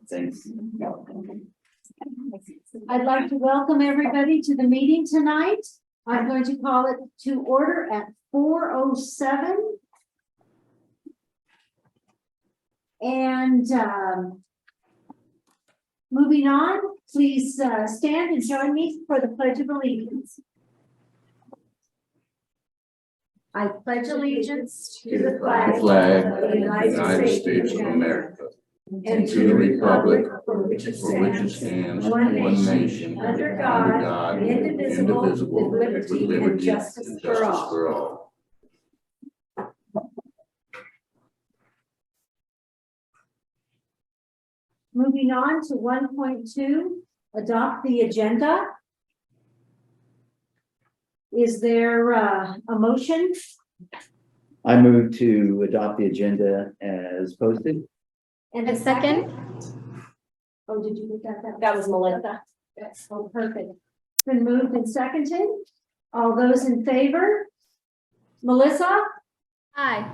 Thanks. I'd like to welcome everybody to the meeting tonight. I'm going to call it to order at 4:07. And moving on, please stand and join me for the Pledge of Allegiance. I pledge allegiance to the flag of the United States of America and to the republic for which it stands, one nation, under God, indivisible, with liberty and justice for all. Moving on to 1.2, adopt the agenda. Is there a motion? I move to adopt the agenda as posted. And A second. Oh, did you get that? That was Melissa. Yes, oh, perfect. It's been moved and seconded. All those in favor? Melissa? Hi.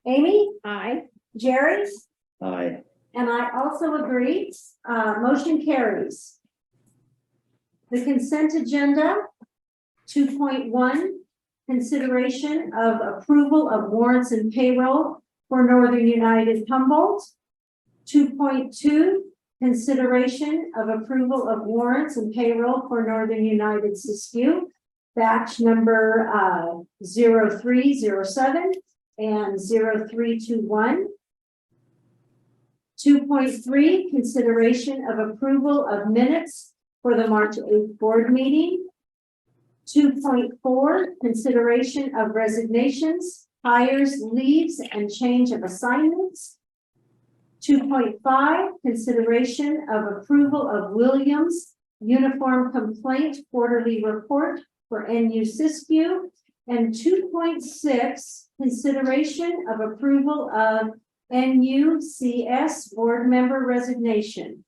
Amy? Hi. Jerry? Aye. And I also agree. Motion carries. The consent agenda, 2.1, consideration of approval of warrants and payroll for Northern United Humboldt. 2.2, consideration of approval of warrants and payroll for Northern United Siskiyou, batch number 0307 and 0321. 2.3, consideration of approval of minutes for the March 8th board meeting. 2.4, consideration of resignations, hires, leaves, and change of assignments. 2.5, consideration of approval of Williams Uniform Complaint Quarterly Report for NU Siskiyou. And 2.6, consideration of approval of NUCS board member resignation.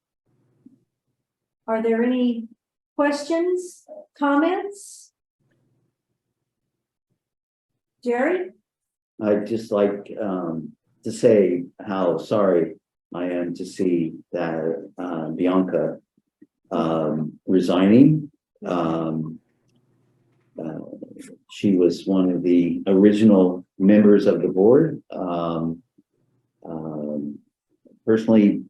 Are there any questions, comments? Jerry? I'd just like to say how sorry I am to see that Bianca resigning. She was one of the original members of the board. Personally,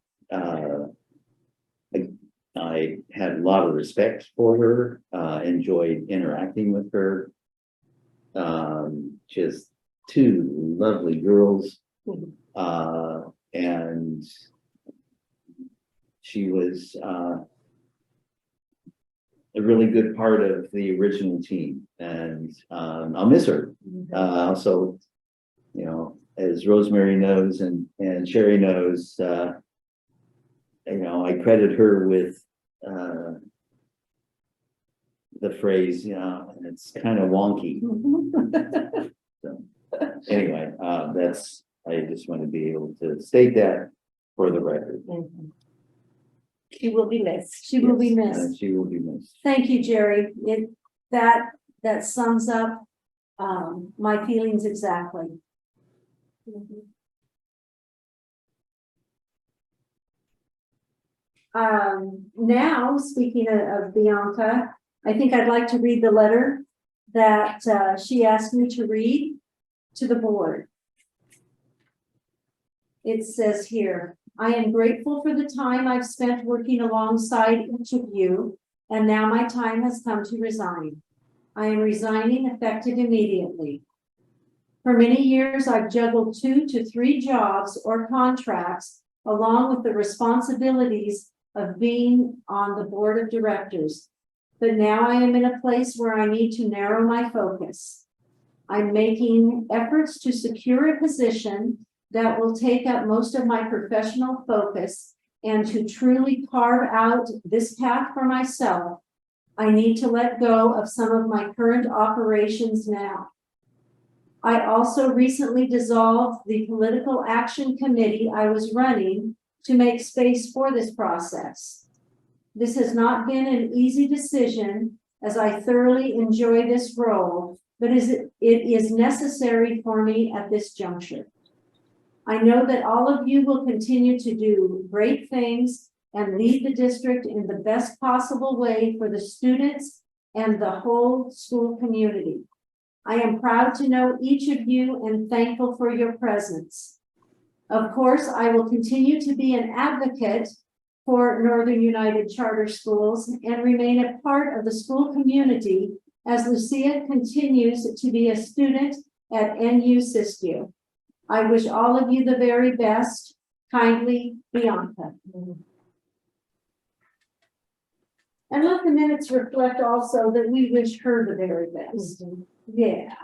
I had a lot of respect for her, enjoyed interacting with her. Just two lovely girls, and she was a really good part of the original team, and I'll miss her. Also, you know, as Rosemary knows and Sherry knows, you know, I credit her with the phrase, you know, and it's kind of wonky. So anyway, that's, I just want to be able to state that for the record. She will be missed. She will be missed. She will be missed. Thank you, Jerry. That sums up my feelings exactly. Now, speaking of Bianca, I think I'd like to read the letter that she asked me to read to the board. It says here, I am grateful for the time I've spent working alongside each of you, and now my time has come to resign. I am resigning effective immediately. For many years, I've juggled 2 to 3 jobs or contracts, along with the responsibilities of being on the board of directors. But now I am in a place where I need to narrow my focus. I'm making efforts to secure a position that will take up most of my professional focus, and to truly carve out this path for myself, I need to let go of some of my current operations now. I also recently dissolved the political action committee I was running to make space for this process. This has not been an easy decision, as I thoroughly enjoy this role, but it is necessary for me at this juncture. I know that all of you will continue to do great things and lead the district in the best possible way for the students and the whole school community. I am proud to know each of you and thankful for your presence. Of course, I will continue to be an advocate for Northern United Charter Schools and remain a part of the school community as Lucia continues to be a student at NU Siskiyou. I wish all of you the very best. Kindly, Bianca. And let the minutes reflect also that we wish her the very best. Yeah.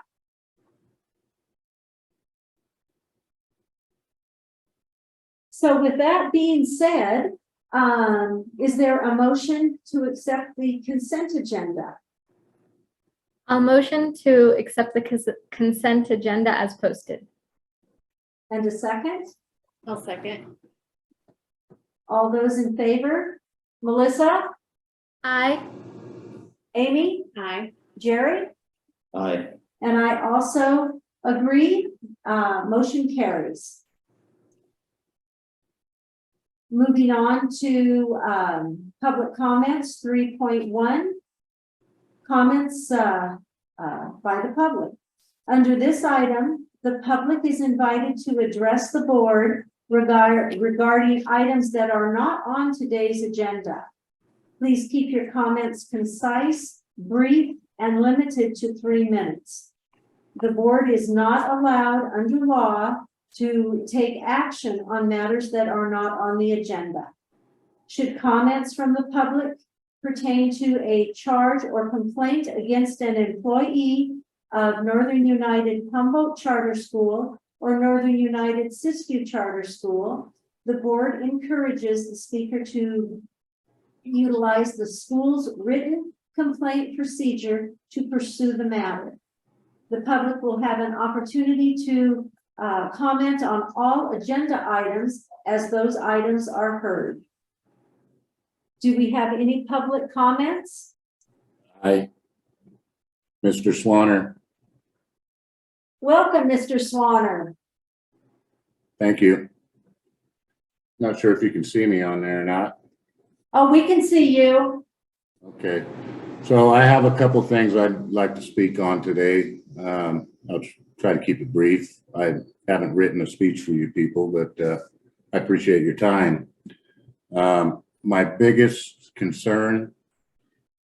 So with that being said, is there a motion to accept the consent agenda? I'll motion to accept the consent agenda as posted. And a second? I'll second. All those in favor? Melissa? Aye. Amy? Aye. Jerry? Aye. And I also agree. Motion carries. Moving on to public comments, 3.1. Comments by the public. Under this item, the public is invited to address the board regarding items that are not on today's agenda. Please keep your comments concise, brief, and limited to 3 minutes. The board is not allowed under law to take action on matters that are not on the agenda. Should comments from the public pertain to a charge or complaint against an employee of Northern United Humboldt Charter School or Northern United Siskiyou Charter School, the board encourages the speaker to utilize the school's written complaint procedure to pursue the matter. The public will have an opportunity to comment on all agenda items as those items are heard. Do we have any public comments? Hi, Mr. Swanner. Welcome, Mr. Swanner. Thank you. Not sure if you can see me on there or not. Oh, we can see you. Okay, so I have a couple things I'd like to speak on today. I'll try to keep it brief. I haven't written a speech for you people, but I appreciate your time. My biggest concern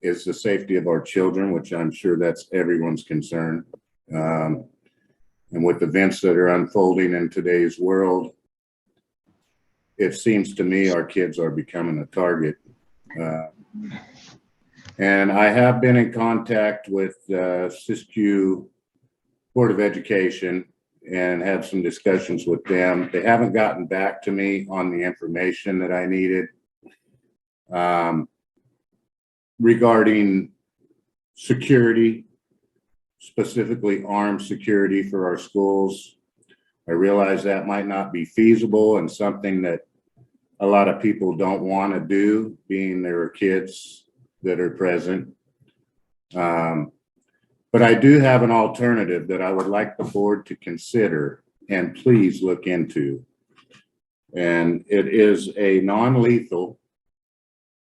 is the safety of our children, which I'm sure that's everyone's concern. And with events that are unfolding in today's world, it seems to me our kids are becoming a target. And I have been in contact with Siskiyou Board of Education and had some discussions with them. They haven't gotten back to me on the information that I needed regarding security, specifically armed security for our schools. I realize that might not be feasible and something that a lot of people don't want to do, being there are kids that are present. But I do have an alternative that I would like the board to consider and please look into. And it is a non-lethal,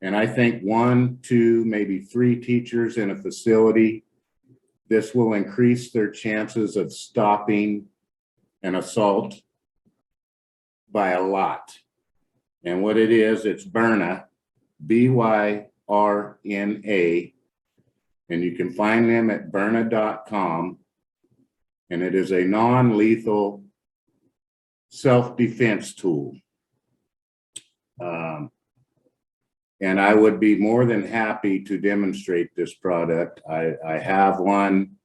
and I think 1, 2, maybe 3 teachers in a facility. This will increase their chances of stopping an assault by a lot. And what it is, it's Byrna, BYRNA, and you can find them at Byrna.com. And it is a non-lethal self-defense tool. And I would be more than happy to demonstrate this product. I have one.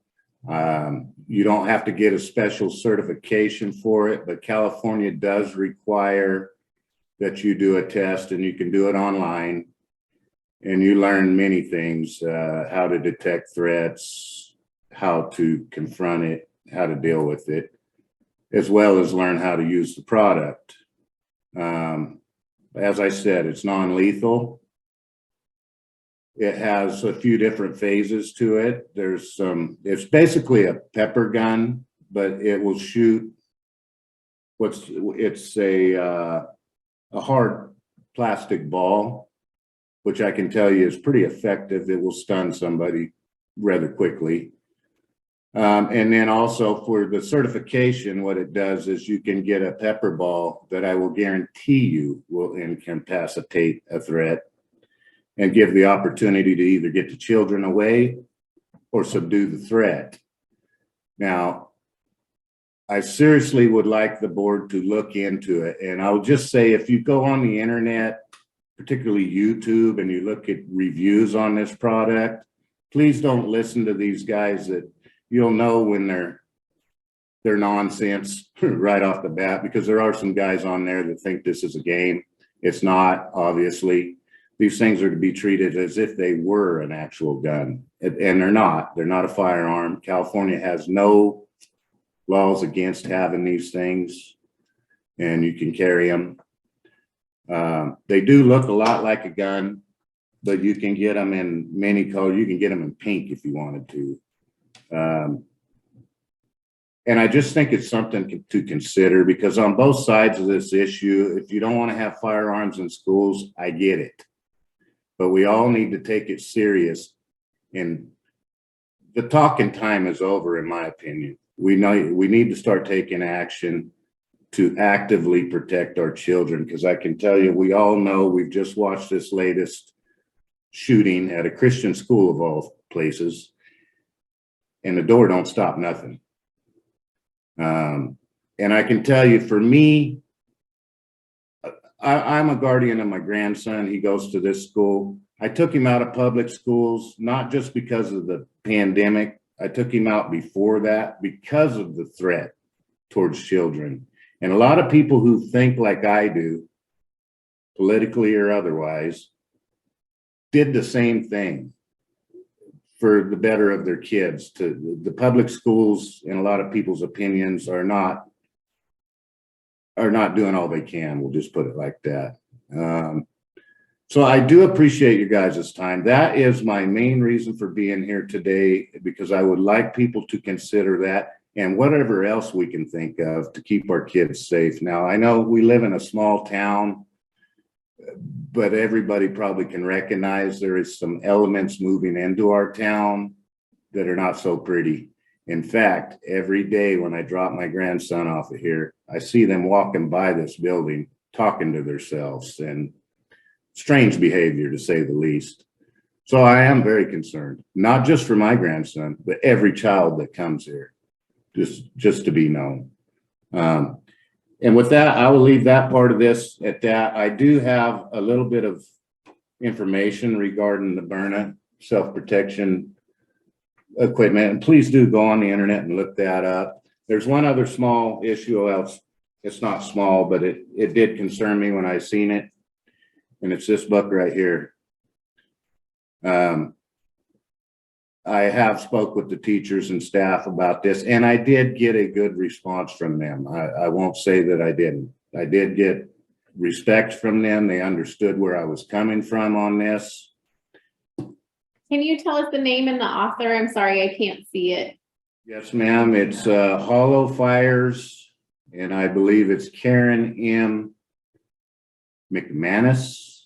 You don't have to get a special certification for it, but California does require that you do a test, and you can do it online. And you learn many things, how to detect threats, how to confront it, how to deal with it, as well as learn how to use the product. As I said, it's non-lethal. It has a few different phases to it. There's it's basically a pepper gun, but it will shoot it's a hard plastic ball, which I can tell you is pretty effective. It will stun somebody rather quickly. And then also for the certification, what it does is you can get a pepper ball that I will guarantee you will incapacitate a threat and give the opportunity to either get the children away or subdue the threat. Now, I seriously would like the board to look into it. And I'll just say, if you go on the internet, particularly YouTube, and you look at reviews on this product, please don't listen to these guys that you'll know when they're nonsense right off the bat, because there are some guys on there that think this is a game. It's not, obviously. These things are to be treated as if they were an actual gun, and they're not. They're not a firearm. California has no laws against having these things, and you can carry them. They do look a lot like a gun, but you can get them in many colors. You can get them in pink if you wanted to. And I just think it's something to consider, because on both sides of this issue, if you don't want to have firearms in schools, I get it. But we all need to take it serious. And the talking time is over, in my opinion. We need to start taking action to actively protect our children, because I can tell you, we all know, we've just watched this latest shooting at a Christian school of all places, and the door don't stop nothing. And I can tell you, for me, I'm a guardian of my grandson. He goes to this school. I took him out of public schools, not just because of the pandemic. I took him out before that because of the threat towards children. And a lot of people who think like I do, politically or otherwise, did the same thing for the better of their kids. The public schools, in a lot of people's opinions, are not doing all they can. We'll just put it like that. So I do appreciate you guys' time. That is my main reason for being here today, because I would like people to consider that and whatever else we can think of to keep our kids safe. Now, I know we live in a small town, but everybody probably can recognize there is some elements moving into our town that are not so pretty. In fact, every day when I drop my grandson off of here, I see them walking by this building, talking to themselves, and strange behavior, to say the least. So I am very concerned, not just for my grandson, but every child that comes here, just to be known. And with that, I will leave that part of this at that. I do have a little bit of information regarding the Byrna self-protection equipment, and please do go on the internet and look that up. There's one other small issue else. It's not small, but it did concern me when I seen it, and it's this book right here. I have spoke with the teachers and staff about this, and I did get a good response from them. I won't say that I didn't. I did get respect from them. They understood where I was coming from on this. Can you tell us the name and the author? I'm sorry, I can't see it. Yes, ma'am. It's Hollow Fires, and I believe it's Karen M. McManus,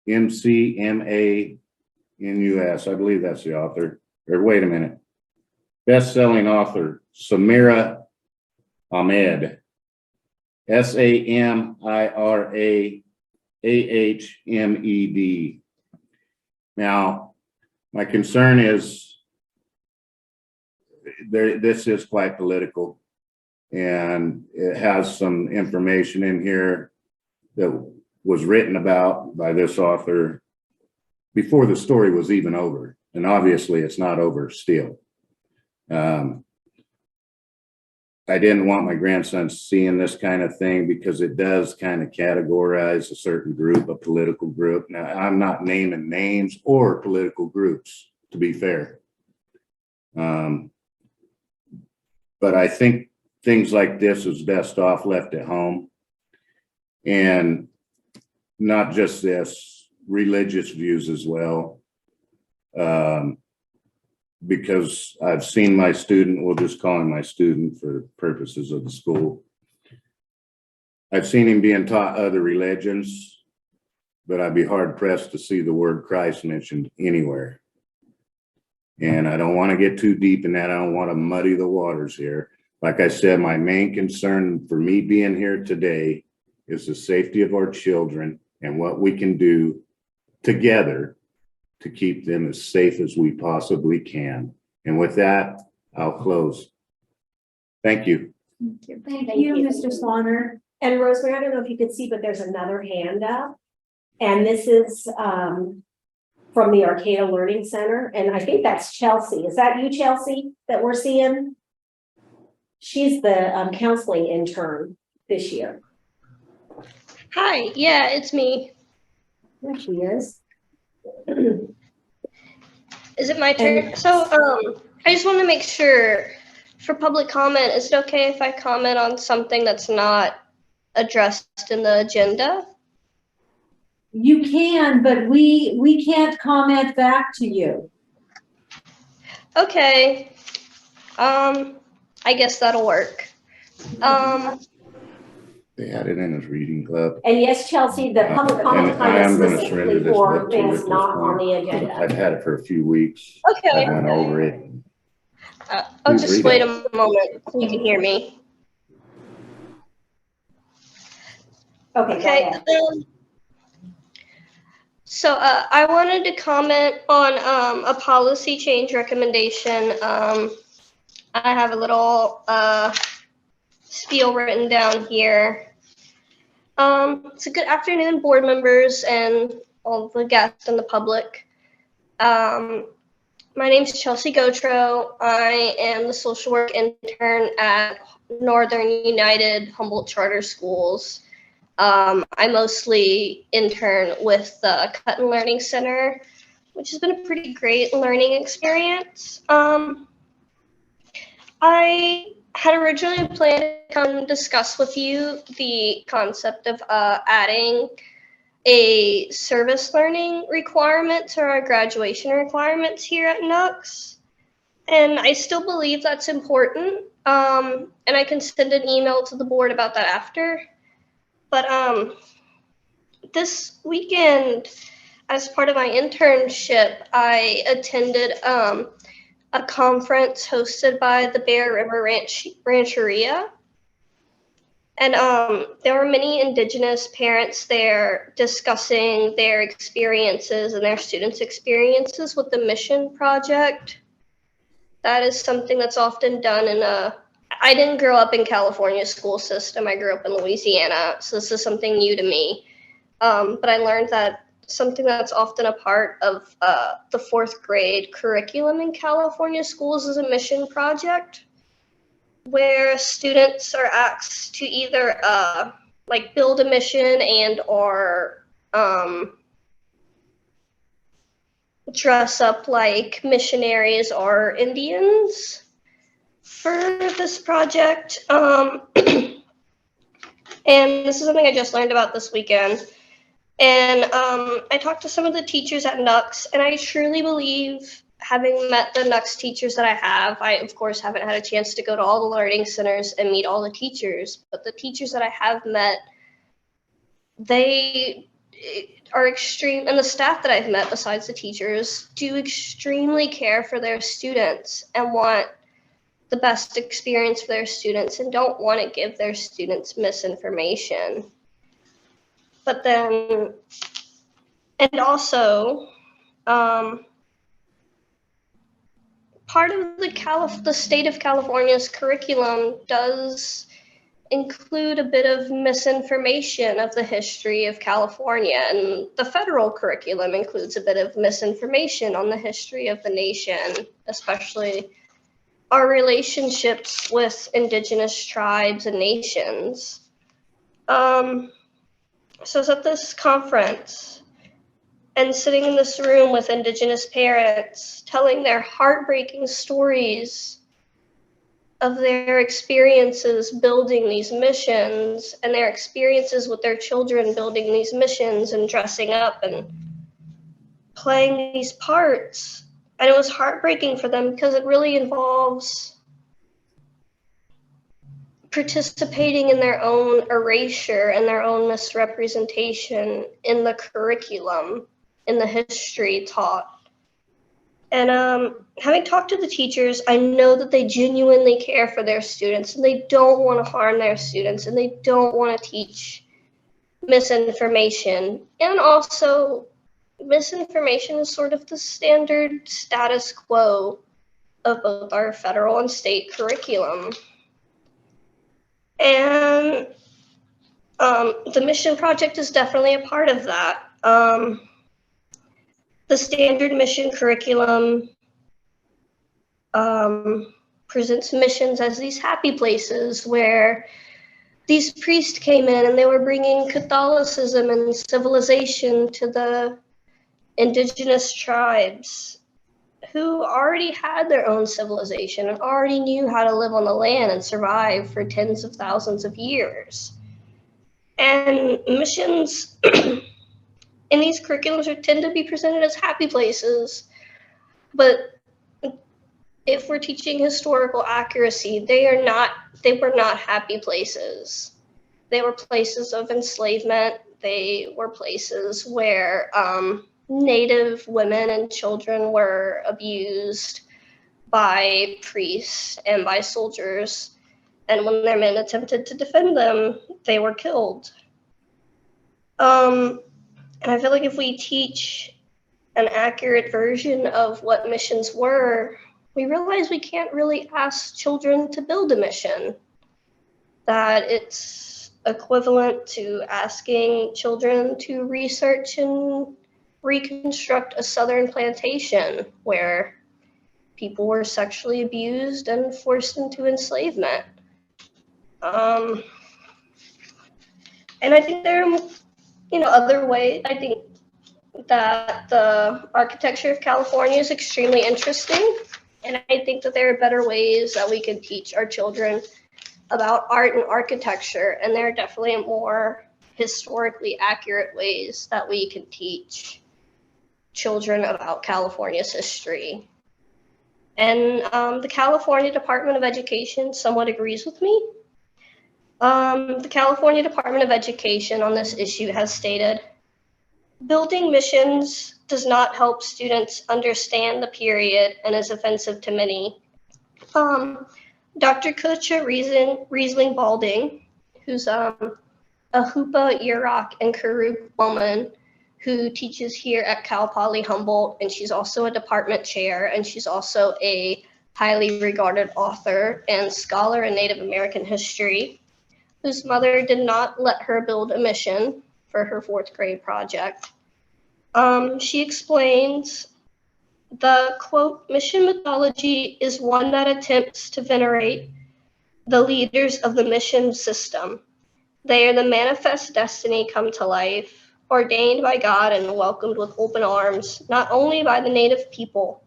MCMANUS. I believe that's the author. Or wait a minute. Best-selling author, Samira Ahmed. SAMIRAAHMED. Now, my concern is this is quite political, and it has some information in here that was written about by this author before the story was even over. And obviously it's not over still. I didn't want my grandson seeing this kind of thing, because it does kind of categorize a certain group, a political group. Now, I'm not naming names or political groups, to be fair. But I think things like this is best off left at home. And not just this, religious views as well. Because I've seen my student, we'll just call him my student for purposes of the school. I've seen him being taught other religions, but I'd be hard pressed to see the word Christ mentioned anywhere. And I don't want to get too deep in that. I don't want to muddy the waters here. Like I said, my main concern for me being here today is the safety of our children and what we can do together to keep them as safe as we possibly can. And with that, I'll close. Thank you. Thank Thank you, you. Mr. Swanner. And Rosemary, I don't know if you could see, but there's another hand up. And this is from the Arcata Learning Center. And I think that's Chelsea. Is that you, Chelsea, that we're seeing? She's the counseling intern this year. Hi, yeah, it's me. There she is. Is it my turn? And- So, I just want to make sure for public comment, is it okay if I comment on something that's not addressed in the agenda? You can, but we can't comment back to you. Okay. I guess that'll work. They had it in his reading club. And yes, Chelsea, the public comment And I am time going is to surrender specifically this for book to you at things this not on the point. agenda. I've had it for a few weeks. Okay. I went over it. I'll Please just read wait it. a moment so you can hear me. Okay, go Okay. ahead. So I wanted to comment on a policy change recommendation. I have a little spiel written down here. It's a good afternoon, board members and all the guests and the public. My name is Chelsea Gotro. I am the social work intern at Northern United Humboldt Charter Schools. I mostly intern with the Cut and Learning Center, which has been a pretty great learning experience. I had originally planned to come discuss with you the concept of adding a service learning requirement to our graduation requirements here at NUCS. And I still believe that's important. And I can send an email to the board about that after. But this weekend, as part of my internship, I attended a conference hosted by the Bear River Rancheria. And there were many Indigenous parents there discussing their experiences and their students' experiences with the mission project. That is something that's often done in I didn't grow up in California school system. I grew up in Louisiana, so this is something new to me. But I learned that something that's often a part of the fourth grade curriculum in California schools is a mission project, where students are asked to either like build a mission and or dress up like missionaries or Indians for this project. And this is something I just learned about this weekend. And I talked to some of the teachers at NUCS, and I truly believe, having met the NUCS teachers that I have, I of course haven't had a chance to go to all the learning centers and meet all the teachers, but the teachers that I have met, they are extreme, and the staff that I've met besides the teachers do extremely care for their students and want the best experience for their students and don't want to give their students misinformation. But then, and also, part of the state of California's curriculum does include a bit of misinformation of the history of California, and the federal curriculum includes a bit of misinformation on the history of the nation, especially our relationships with Indigenous tribes and nations. So I was at this conference and sitting in this room with Indigenous parents telling their heartbreaking stories of their experiences building these missions and their experiences with their children building these missions and dressing up and playing these parts. And it was heartbreaking for them because it really involves participating in their own erasure and their own misrepresentation in the curriculum, in the history taught. And having talked to the teachers, I know that they genuinely care for their students and they don't want to harm their students and they don't want to teach misinformation. And also, misinformation is sort of the standard status quo of both our federal and state curriculum. And the mission project is definitely a part of that. The standard mission curriculum presents missions as these happy places where these priests came in and they were bringing Catholicism and civilization to the indigenous tribes who already had their own civilization and already knew how to live on the land and survive for tens of thousands of years. And missions in these curriculums tend to be presented as happy places, but if we're teaching historical accuracy, they were not happy places. They were places of enslavement. They were places where Native women and children were abused by priests and by soldiers. And when their men attempted to defend them, they were killed. And I feel like if we teach an accurate version of what missions were, we realize we can't really ask children to build a mission. That it's equivalent to asking children to research and reconstruct a southern plantation where people were sexually abused and forced into enslavement. And I think there are, other ways. I think that the architecture of California is extremely interesting. And I think that there are better ways that we can teach our children about art and architecture. And there are definitely more historically accurate ways that we can teach children about California's history. And the California Department of Education somewhat agrees with me. The California Department of Education on this issue has stated, building missions does not help students understand the period and is offensive to many. Dr. Kutcha Riesling Balding, who's a Hoopa, Yurok, and Karuk woman who teaches here at Cal Poly Humboldt, and she's also a department chair, and she's also a highly regarded author and scholar in Native American history, whose mother did not let her build a mission for her 4th grade project. She explains the, quote, mission mythology is one that attempts to venerate the leaders of the mission system. They are the manifest destiny come to life, ordained by God and welcomed with open arms, not only by the native people,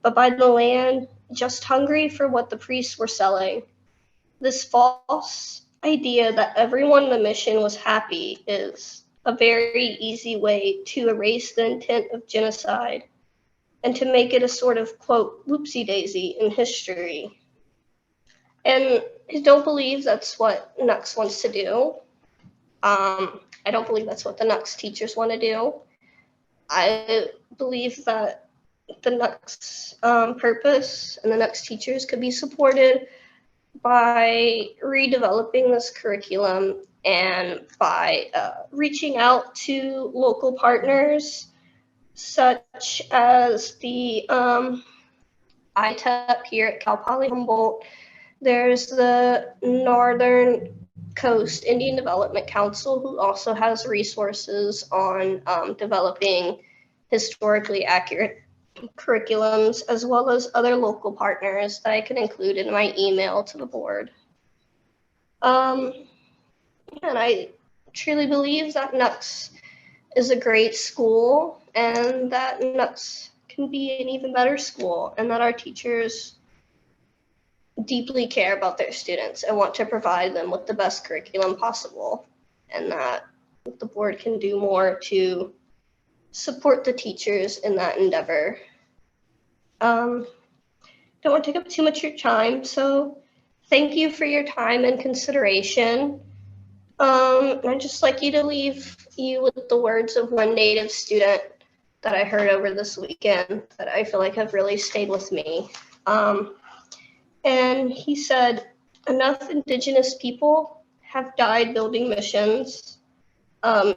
but by the land just hungry for what the priests were selling. This false idea that everyone in the mission was happy is a very easy way to erase the intent of genocide and to make it a sort of, quote, whoopsie-daisy in history. And I don't believe that's what NUCS wants to do. I don't believe that's what the NUCS teachers want to do. I believe that the NUCS purpose and the NUCS teachers could be supported by redeveloping this curriculum and by reaching out to local partners such as the ITEP here at Cal Poly Humboldt. There's the Northern Coast Indian Development Council, who also has resources on developing historically accurate curriculums, as well as other local partners that I can include in my email to the board. And I truly believe that NUCS is a great school and that NUCS can be an even better school, and that our teachers deeply care about their students and want to provide them with the best curriculum possible, and that the board can do more to support the teachers in that endeavor. Don't want to take up too much of your time, so thank you for your time and consideration. I'd just like you to leave you with the words of one Native student that I heard over this weekend that I feel like have really stayed with me. And he said, enough Indigenous people have died building missions. So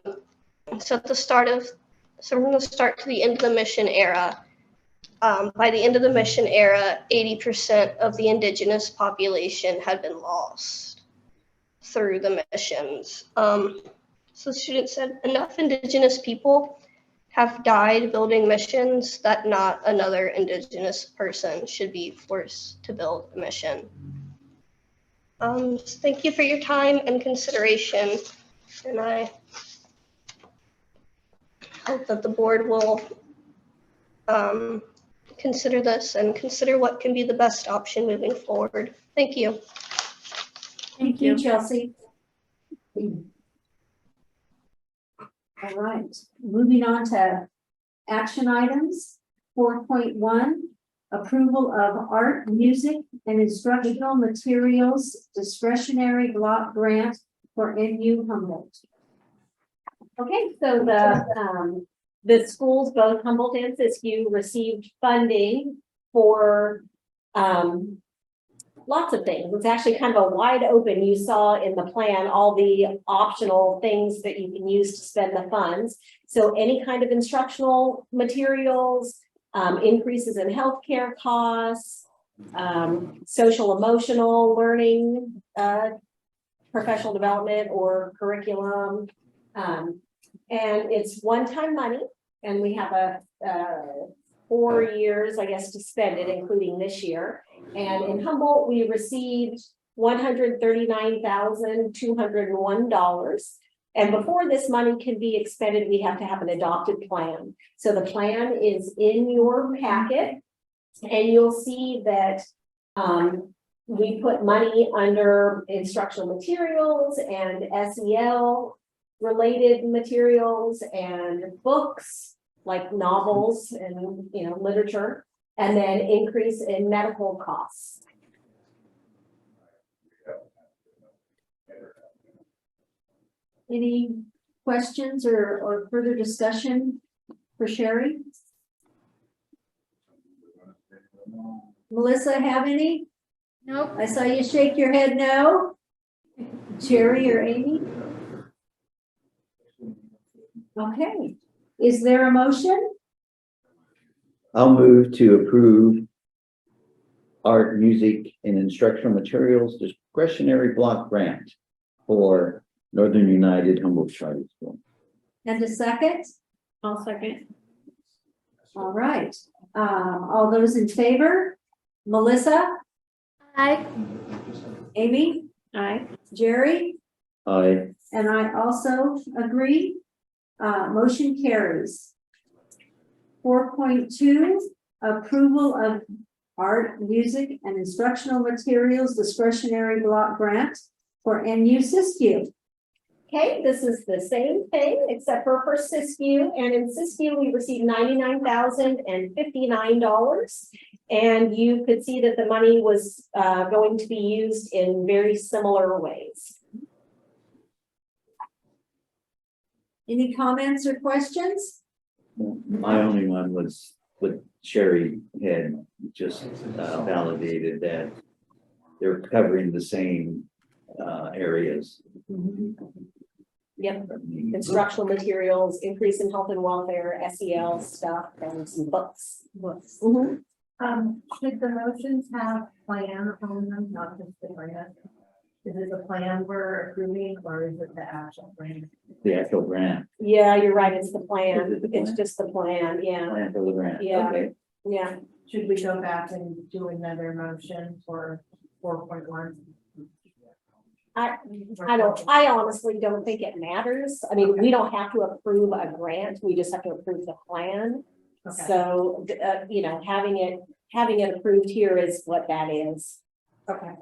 from the start to the end of the mission era, by the end of the mission era, 80% of the Indigenous population had been lost through the missions. So the student said, enough Indigenous people have died building missions that not another Indigenous person should be forced to build a mission. Thank you for your time and consideration, and I hope that the board will consider this and consider what can be the best option moving forward. Thank you. Thank you, Chelsea. All right, moving on to action items. 4.1, approval of art, music, and instructional materials discretionary block grant for NU Humboldt. Okay, so the schools, both Humboldt and Siskiyou, received funding for lots of things. It's actually kind of a wide open. You saw in the plan all the optional things that you can use to spend the funds. So any kind of instructional materials, increases in healthcare costs, social emotional learning, professional development or curriculum. And it's one-time money, and we have a 4 years, I guess, to spend it, including this year. And in Humboldt, we received $139,201. And before this money can be expended, we have to have an adopted plan. So the plan is in your packet, and you'll see that we put money under instructional materials and SEL related materials and books like novels and literature, and then increase in medical costs. Any questions or further discussion for Sherry? Melissa, have any? Nope. I saw you shake your head no. Sherry or Amy? Okay, is there a motion? I'll move to approve art, music, and instructional materials discretionary block grant for Northern United Humboldt Charter School. And a second? I'll second. All right, all those in favor? Melissa, Aye. Amy, Aye. Jerry, Aye. and I also agree. Motion carries. 4.2, approval of art, music, and instructional materials discretionary block grant for NU Siskiyou. Okay, this is the same thing except for Siskiyou, and in Siskiyou we received $99,059, and you could see that the money was going to be used in very similar ways. Any comments or questions? My only one was what Sherry had just validated that they're covering the same areas. Yep, instructional materials, increase in health and welfare, SEL stuff, and some books. Mhm. Should the motions have plan on them, not just the grant? Is it the plan we're approving or is it the actual grant? The actual grant. Yeah, you're right, it's the Is plan. it the It's plan? just the plan, yeah, Plan for the grant. Yeah. Okay. yeah. Should we go back and do another motion for 4.1? I honestly don't think it matters. I mean, we don't have to approve a grant, we just have to approve the plan. Okay. So, having it approved here is what that is. Okay.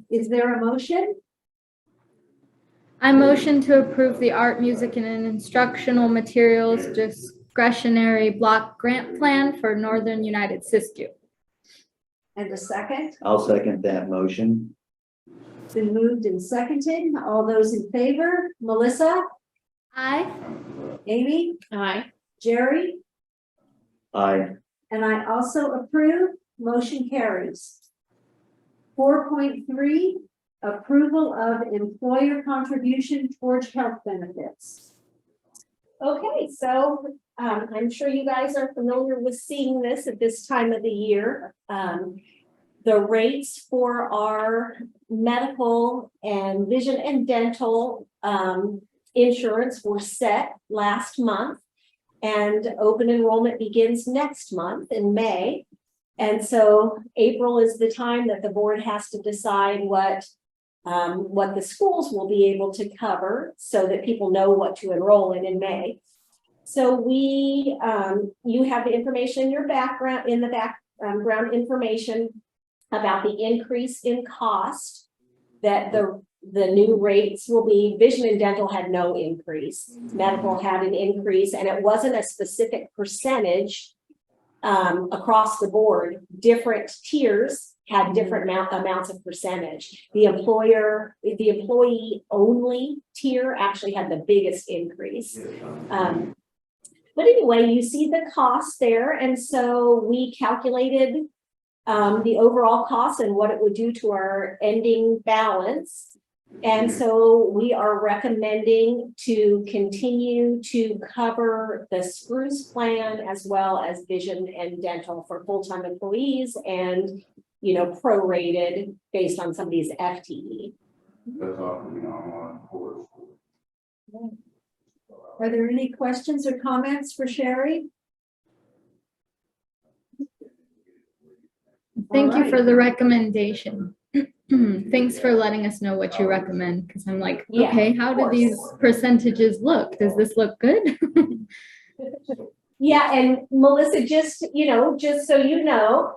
Is there a motion? I motion to approve the art, music, and instructional materials discretionary block grant plan for Northern United Siskiyou. And a second? I'll second that motion. It's been moved and seconded. All those in favor? Melissa? Aye. Amy? Aye. Jerry? Aye. And I also approve. Motion carries. 4.3, approval of employer contribution towards health benefits. Okay, so I'm sure you guys are familiar with seeing this at this time of the year. The rates for our medical and vision and dental insurance were set last month. And open enrollment begins next month in May. And so April is the time that the board has to decide what the schools will be able to cover so that people know what to enroll in May. So you have the information in your background, in the background information about the increase in cost that the new rates will be. Vision and dental had no increase. Medical had an increase, and it wasn't a specific percentage across the board. Different tiers had different amounts of percentage. The employee only tier actually had the biggest increase. But anyway, you see the cost there. And so we calculated the overall cost and what it would do to our ending balance. And so we are recommending to continue to cover the Spruce plan as well as vision and dental for full-time employees and, prorated based on somebody's FTE. That's often online course. Are there any questions or comments for Sherry? Thank you Alright. for the recommendation. Thanks for letting us know what you recommend, because I'm like, Yeah, okay, how do course. these percentages look? Does this look good? Yeah, and Melissa, just so you know,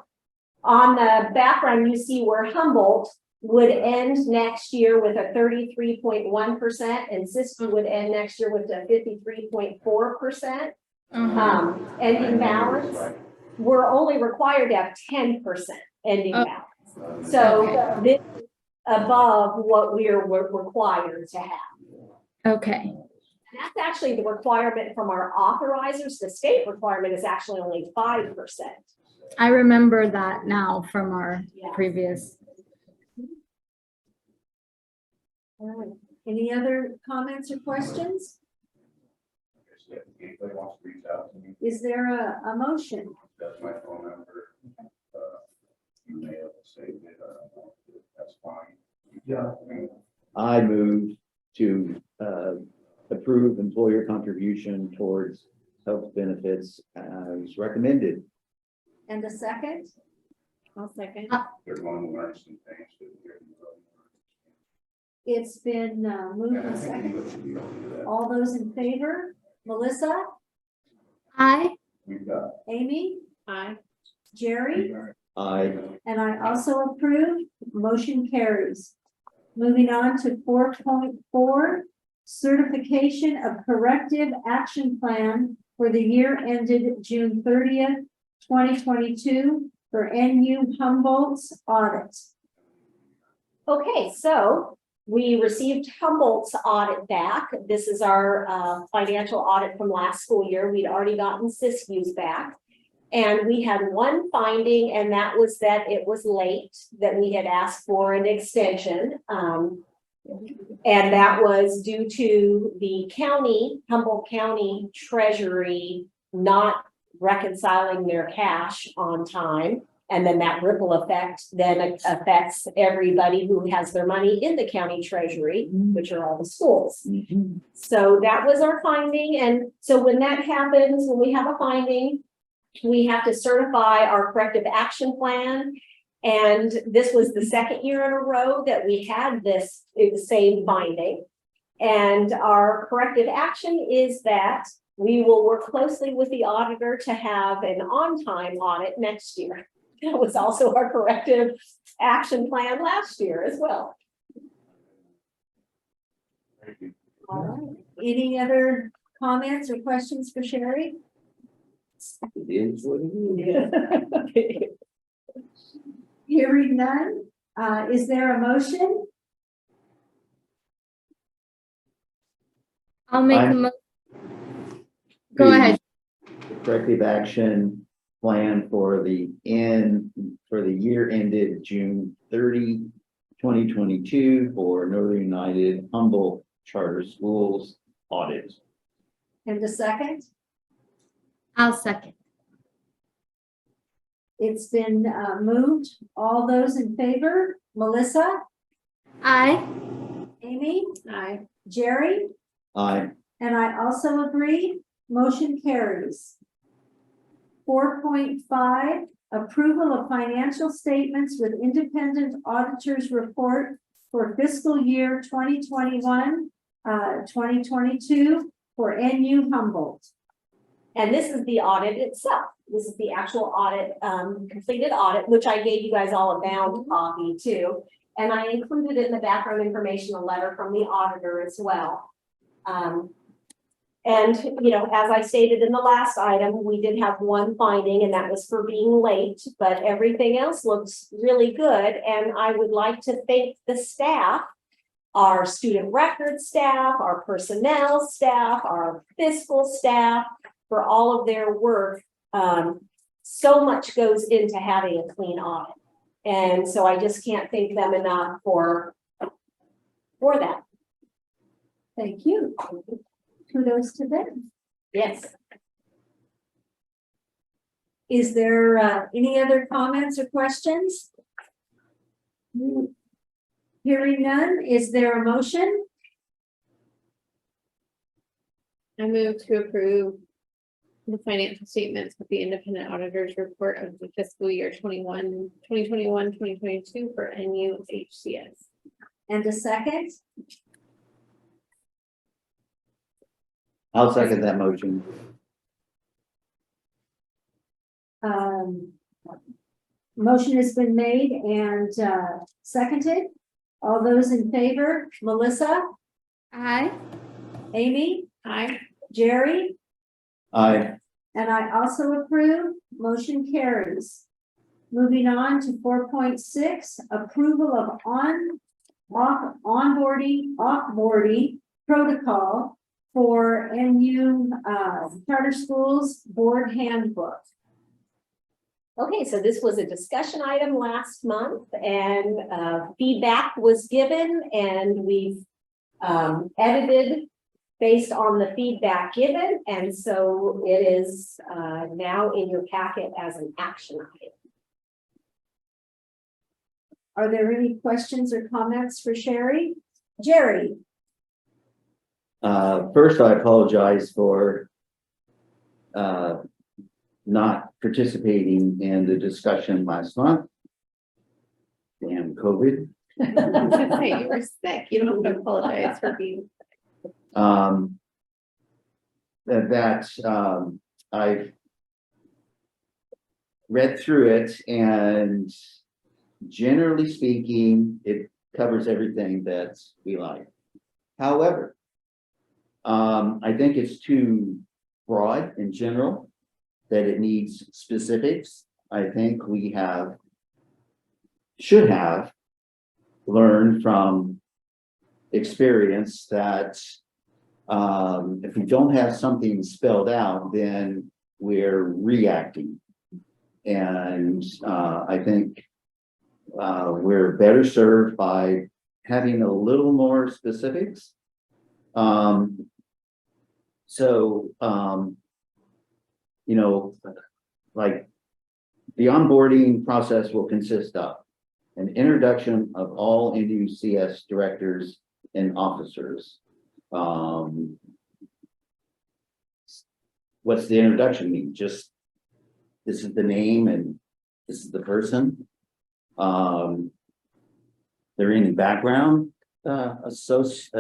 on the background, you see where Humboldt would end next year with a 33.1%, and Siskiyou would end next year with a 53.4% ending balance. We're only required to have 10% ending balance. So this is above what we're required to have. Okay. And that's actually the requirement from our authorizers. The state requirement is actually only 5%. I remember that now from our Yeah. previous. All right. Any other comments or questions? If anybody wants to reach out to me, Is there a motion? that's my phone number. Email, say that, that's fine. Yeah. I move to approve employer contribution towards health benefits as recommended. And a second? I'll second. They're going to learn some things. that they're gonna It's been moved learn. and I think seconded. anybody should be able to do that. All those in favor? Melissa? Aye. We've got. Amy? Aye. Jerry? I And I also approve. Motion carries. Moving on to 4.4, certification of corrective action plan for the year ended June 30th, 2022 for NU Humboldt's audit. Okay, so we received Humboldt's audit back. This is our financial audit from last school year. We'd already gotten Siskiyou's back. And we had one finding, and that was that it was late, that we had asked for an extension. And that was due to the Humboldt County Treasury not reconciling their cash on time. And then that ripple effect then affects everybody who has their money in the county treasury, which are all the schools. So that was our finding. And so when that happens, when we have a finding, we have to certify our corrective action plan. And this was the second year in a row that we had this same finding. And our corrective action is that we will work closely with the auditor to have an on-time audit next year. That was also our corrective action plan last year as well. All right. Any other comments or questions for Sherry? It is what it is. Hearing none, is there a motion? I'll make a I'm- mo. Go The ahead. Corrective action plan for the year ended June 30, 2022 for Northern United Humboldt Charter Schools audit. And a second? I'll second. It's been moved. All those in favor? Melissa? Aye. Amy? Aye. Jerry? Aye. And I also agree. Motion carries. 4.5, approval of financial statements with independent auditors report for fiscal year 2021, 2022 for NU Humboldt. And this is the audit itself. This is the actual audit, completed audit, which I gave you guys all a bound copy too. And I included in the background information a letter from the auditor as well. And, you know, as I stated in the last item, we did have one finding, and that was for being late, but everything else looks really good. And I would like to thank the staff, our student record staff, our personnel staff, our fiscal staff, for all of their work. So much goes into having a clean audit. And so I just can't thank them enough for that. Thank you. Kudos to them. Yes. Is there any other comments or questions? Hearing none, is there a motion? I move to approve the financial statements with the independent auditors report of the fiscal year 2022 for NUHCS. And a second? I'll second that motion. Motion has been made and seconded. All those in favor, Melissa, Aye. Amy, Aye. Jerry, Aye. and I also approve. Motion carries. Moving on to 4.6, approval of offboarding protocol for NU Charter Schools Board Handbook. Okay, so this was a discussion item last month, and feedback was given, and we've edited based on the feedback given, and so it is now in your packet as an action item. Are there any questions or comments for Sherry? Jerry? First, I apologize for not participating in the discussion last month. Damn COVID. Hey, you were sick. You don't have to apologize for being. I've read through it, and generally speaking, it covers everything that we like. However, I think it's too broad in general, that it needs specifics. I think we should have learned from experience that if we don't have something spelled out, then we're reacting. And I think we're better served by having a little more specifics. You know, like the onboarding process will consist of an introduction of all NUCS directors and officers. What's the introduction mean? Just this is the name and this is the person. There any background attached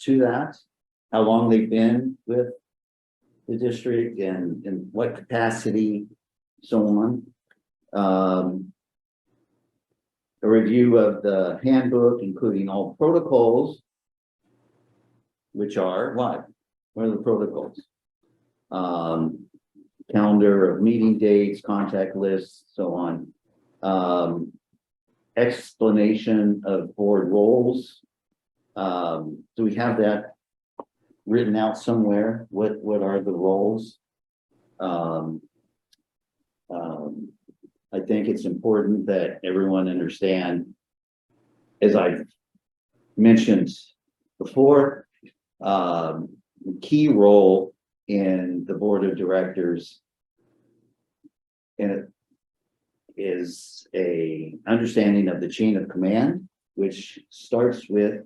to that? How long they've been with the district and in what capacity, so on. A review of the handbook, including all protocols, which are what? What are the protocols? Calendar of meeting dates, contact lists, so on. explanation of board roles. Do we have that written out somewhere? What are the roles? I think it's important that everyone understand, as I've mentioned before, the key role in the board of directors and it is a understanding of the chain of command, which starts with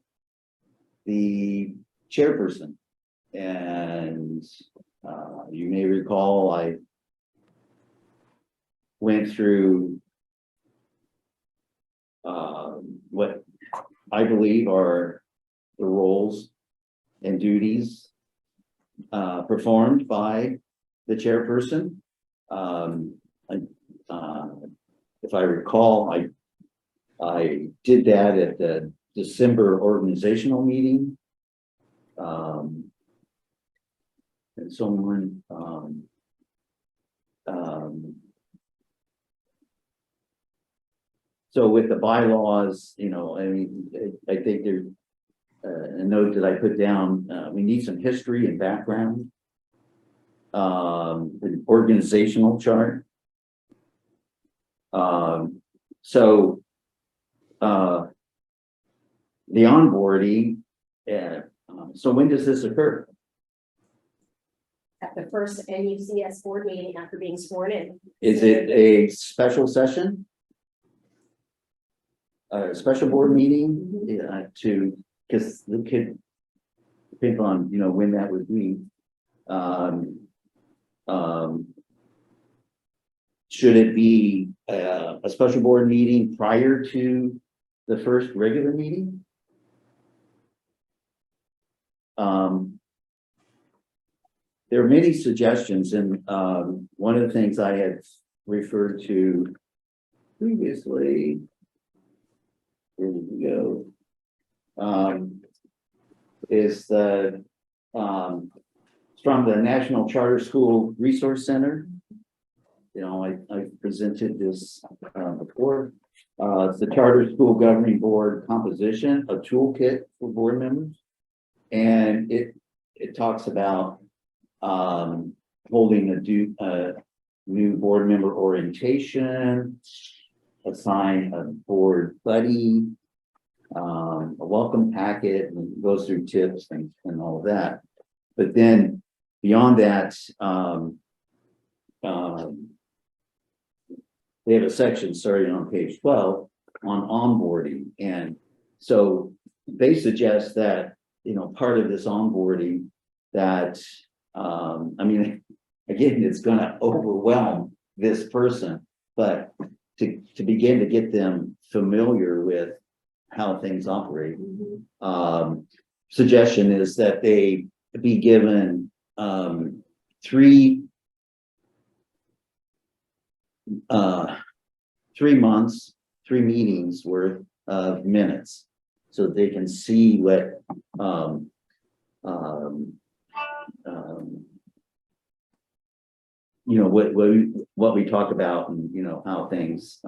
the chairperson. And you may recall I went through what I believe are the roles and duties performed by the chairperson. If I recall, I did that at the December organizational meeting. And someone so with the bylaws, I mean, I think there's a note that I put down, we need some history and background, an organizational chart. So the onboarding, so when does this occur? At the first NUCS board meeting after being sworn in. Is it a special session? A special board meeting because the kid depends on when that would be. Should it be a special board meeting prior to the first regular meeting? There are many suggestions, and one of the things I had referred to previously, where did we go? Is the from the National Charter School Resource Center. I presented this before. It's the Charter School Governing Board composition, a toolkit for board members, and it talks about holding a new board member orientation, assign a board buddy, a welcome packet, and it goes through tips and all of that. But then beyond that, they have a section starting on page 12 on onboarding. And so they suggest that, part of this onboarding that, I mean, again, it's going to overwhelm this person, but to begin to get them familiar with how things operate, suggestion is that they be given 3 months, 3 meetings worth of minutes, so they can see what what we talk about and how things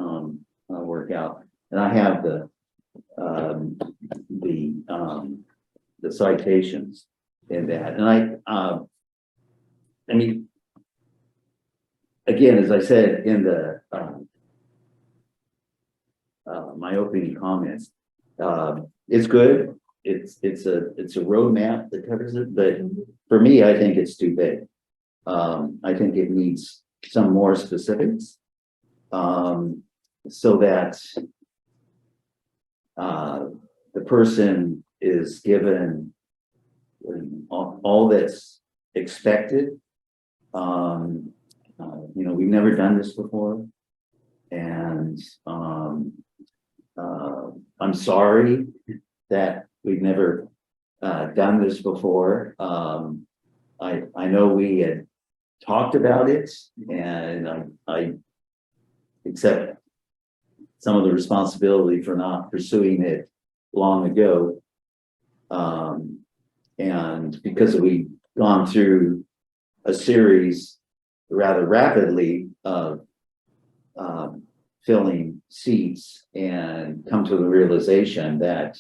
work out. And I have the citations in that, and I mean, again, as I said in the my opening comments, it's good. It's a roadmap that covers it, but for me, I think it's too big. I think it needs some more specifics, so that the person is given all that's expected. We've never done this before, and I'm sorry that we've never done this before. I know we had talked about it, and I accept some of the responsibility for not pursuing it long ago. And because we've gone through a series rather rapidly of filling seats and come to the realization that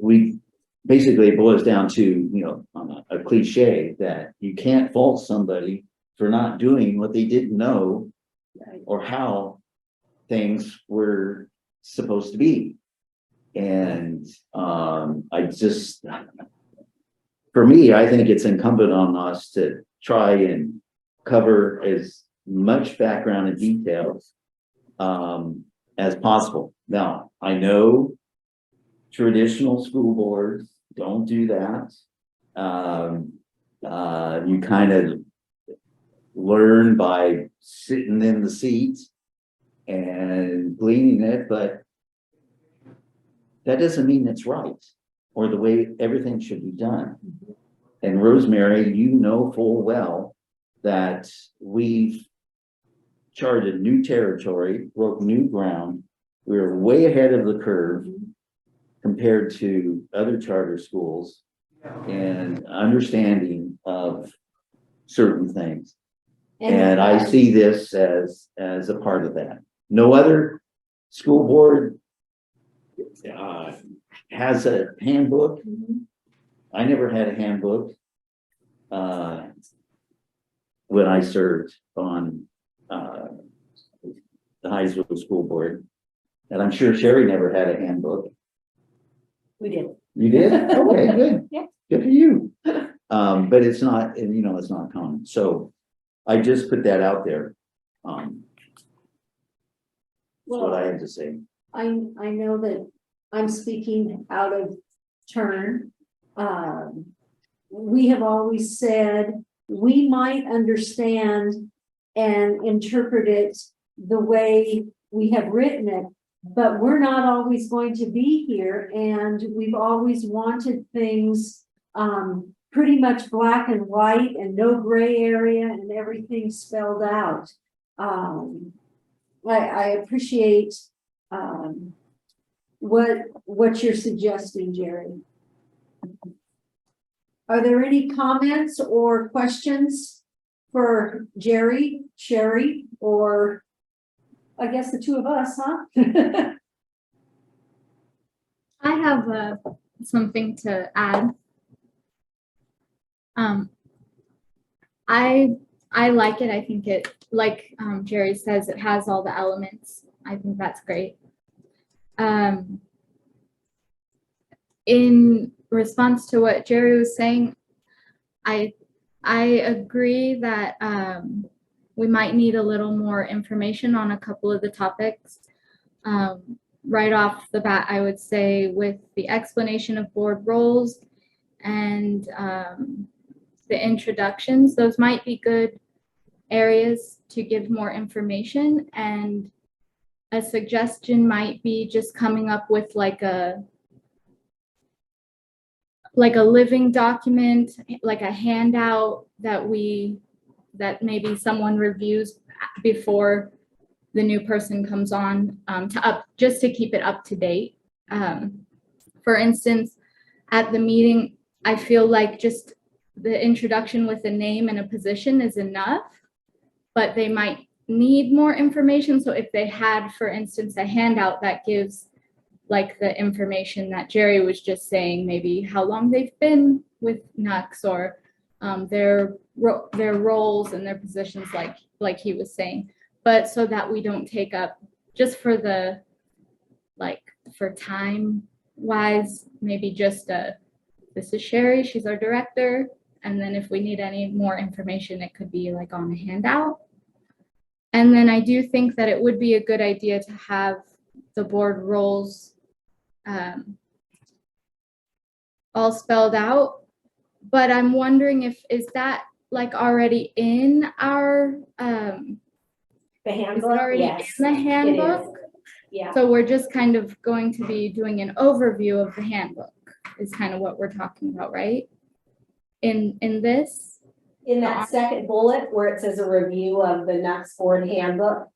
we basically, it boils down to, you know, a cliche that you can't fault somebody for not doing what they didn't know or how things were supposed to be. And I just, for me, I think it's incumbent on us to try and cover as much background and details as possible. Now, I know traditional school boards don't do that. You kind of learn by sitting in the seat and gleaning it, but that doesn't mean it's right or the way everything should be done. And Rosemary, you know full well that we've charted new territory, broke new ground. We're way ahead of the curve compared to other charter schools and understanding of certain things. And I see this as a part of that. No other school board has a handbook. I never had a handbook when I served on the high school board. And I'm sure Sherry never had a handbook. We did. You did? Okay, good. Yeah. Good for you. But it's not, and you know, it's not common. So I just put that out there. That's what I have to say. I know that I'm speaking out of turn. We have always said we might understand and interpret it the way we have written it, but we're not always going to be here, and we've always wanted things pretty much black and white and no gray area and everything spelled out. I appreciate what you're suggesting, Jerry. Are there any comments or questions for Jerry, Sherry, or I guess the two of us, huh? I have something to add. I like it. I think it, like Jerry says, it has all the elements. I think that's great. In response to what Jerry was saying, I agree that we might need a little more information on a couple of the topics. Right off the bat, I would say with the explanation of board roles and the introductions, those might be good areas to give more information. And a suggestion might be just coming up with like a living document, like a handout that maybe someone reviews before the new person comes on, just to keep it up to date. For instance, at the meeting, I feel like just the introduction with a name and a position is enough, but they might need more information. So if they had, for instance, a handout that gives like the information that Jerry was just saying, maybe how long they've been with NUCS, or their roles and their positions, like he was saying, but so that we don't take up, just for the, like, for time wise, maybe just this is Sherry, she's our director, and then if we need any more information, it could be like on a handout. And then I do think that it would be a good idea to have the board roles all spelled out, but I'm wondering is that like already in our The handbook, is it already yes, in the handbook? it is. Yeah. So we're just kind of going to be doing an overview of the handbook is kind of what we're talking about, right? In this? In that second bullet where it says a review of the NUCS board handbook,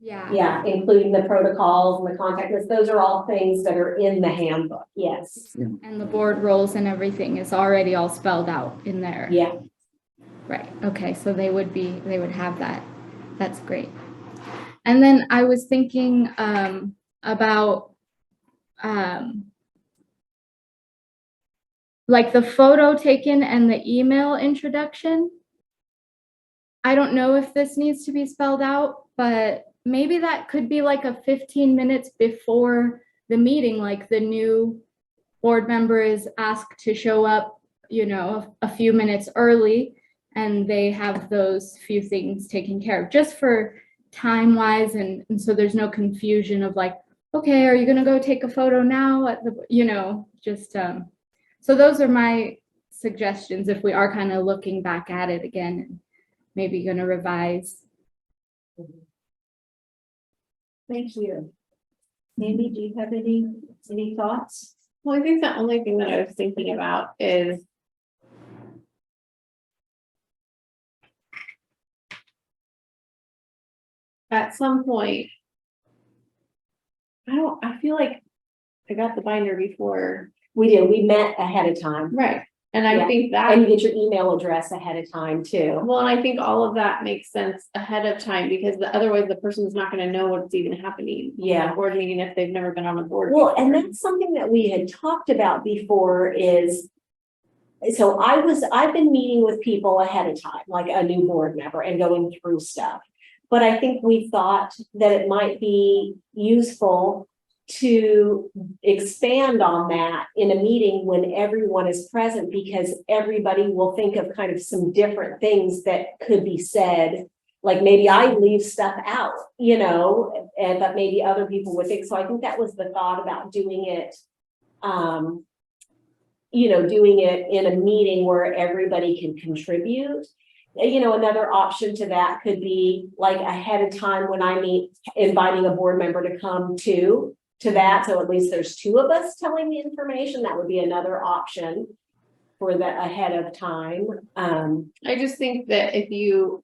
Yeah. yeah, including the protocols and the contact list, those are all things that are in the handbook, yes. And the board roles and everything is already all spelled out in there. Yeah. Right, okay, so they would have that. That's great. And then I was thinking about like the photo taken and the email introduction. I don't know if this needs to be spelled out, but maybe that could be like a 15 minutes before the meeting, like the new board member is asked to show up, you know, a few minutes early, and they have those few things taken care of, just for time wise, and so there's no confusion of like, okay, are you gonna go take a photo now at the, you know, just so those are my suggestions if we are kind of looking back at it again and maybe gonna revise. Thank you. Amy, do you have any thoughts? Well, I think the only thing that I was thinking about is at some point, I feel like I got the binder before, We did, we met ahead of time. right? And I Yeah. think that, And you get your email address ahead of time too. well, and I think all of that makes sense ahead of time, because otherwise the person's not gonna know what's even happening. In Yeah. a board meeting if they've never been on a board. Well, and before. that's something that we had talked about before is, so I've been meeting with people ahead of time, like a new board member, and going through stuff. But I think we thought that it might be useful to expand on that in a meeting when everyone is present, because everybody will think of kind of some different things that could be said. Like maybe I leave stuff out, you know, and but maybe other people would think. So I think that was the thought about doing it. You know, doing it in a meeting where everybody can contribute. You know, another option to that could be like ahead of time when I meet, inviting a board member to come to that. So at least there's two of us telling the information. That would be another option for that ahead of time. I just think that if you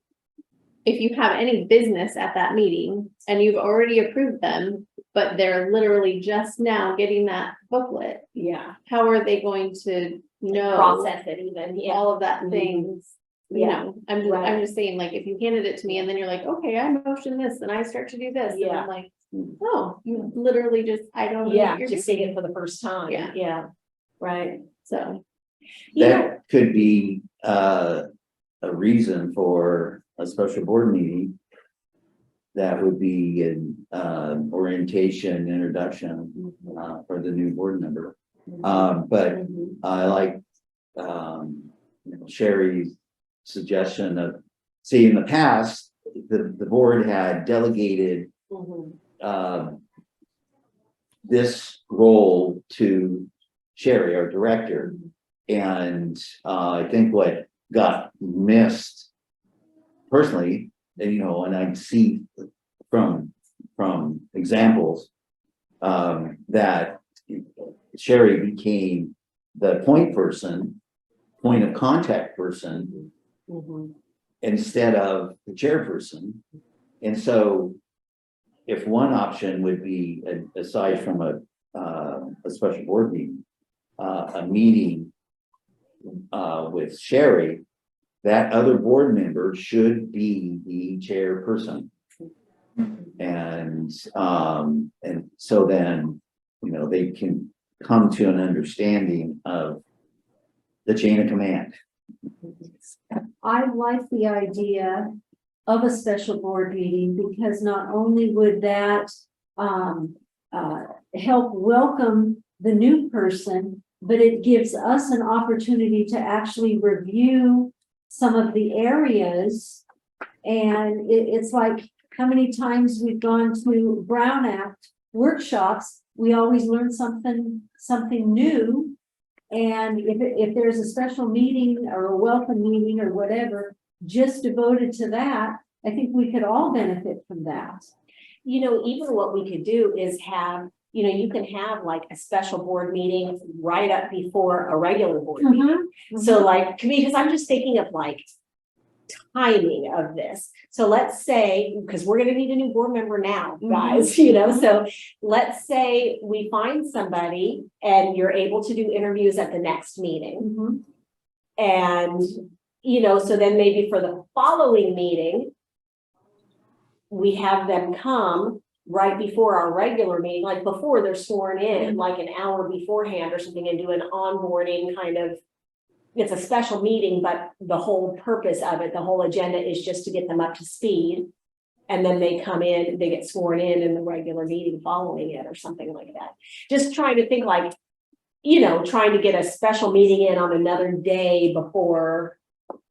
have any business at that meeting and you've already approved them, but they're literally just now getting that booklet, Yeah. how are they going to know Process it even, yeah. all of that things? You Yeah. know, I'm just saying, like, if you handed it to me and then you're like, okay, I motion this and I start to do this, and Yeah. I'm like, oh, you literally just, I don't know Yeah, what you're just doing. seeing it for the first time. Yeah. Yeah, right. So, You know, That could be a reason for a special board meeting. That would be an orientation, introduction for the new board member. But mhm, I like Sherry's suggestion of, see, in the past, the board had delegated mhm, this role to Sherry, our director. And I think what got missed personally, and you know, and I see from examples that Sherry became the point of contact person mhm. instead of the chairperson. And so if one option would be, aside from a special board meeting, a meeting with Sherry, that other board member should be the chairperson. And so then, you know, they can come to an understanding of the chain of command. I like the idea of a special board meeting, because not only would that help welcome the new person, but it gives us an opportunity to actually review some of the areas. And it's like how many times we've gone to Brown Act workshops, we always learn something new. And if there's a special meeting or a welcome meeting or whatever, just devoted to that, I think we could all benefit from that. You know, even what we could do is have, you know, you can have like a special board meeting right up before a regular board meeting. So like, because I'm just thinking of like timing of this. So let's say, because we're gonna need a new board member now, guys, you know, so let's say we find somebody and you're able to do interviews at the next meeting. And, so then maybe for the following meeting, we have them come right before our regular meeting, like before they're sworn in, like an hour beforehand or something, and do an onboarding kind of. It's a special meeting, but the whole purpose of it, the whole agenda is just to get them up to speed. And then they come in, they get sworn in the regular meeting following it or something like that. Just trying to think like, trying to get a special meeting in on another day before,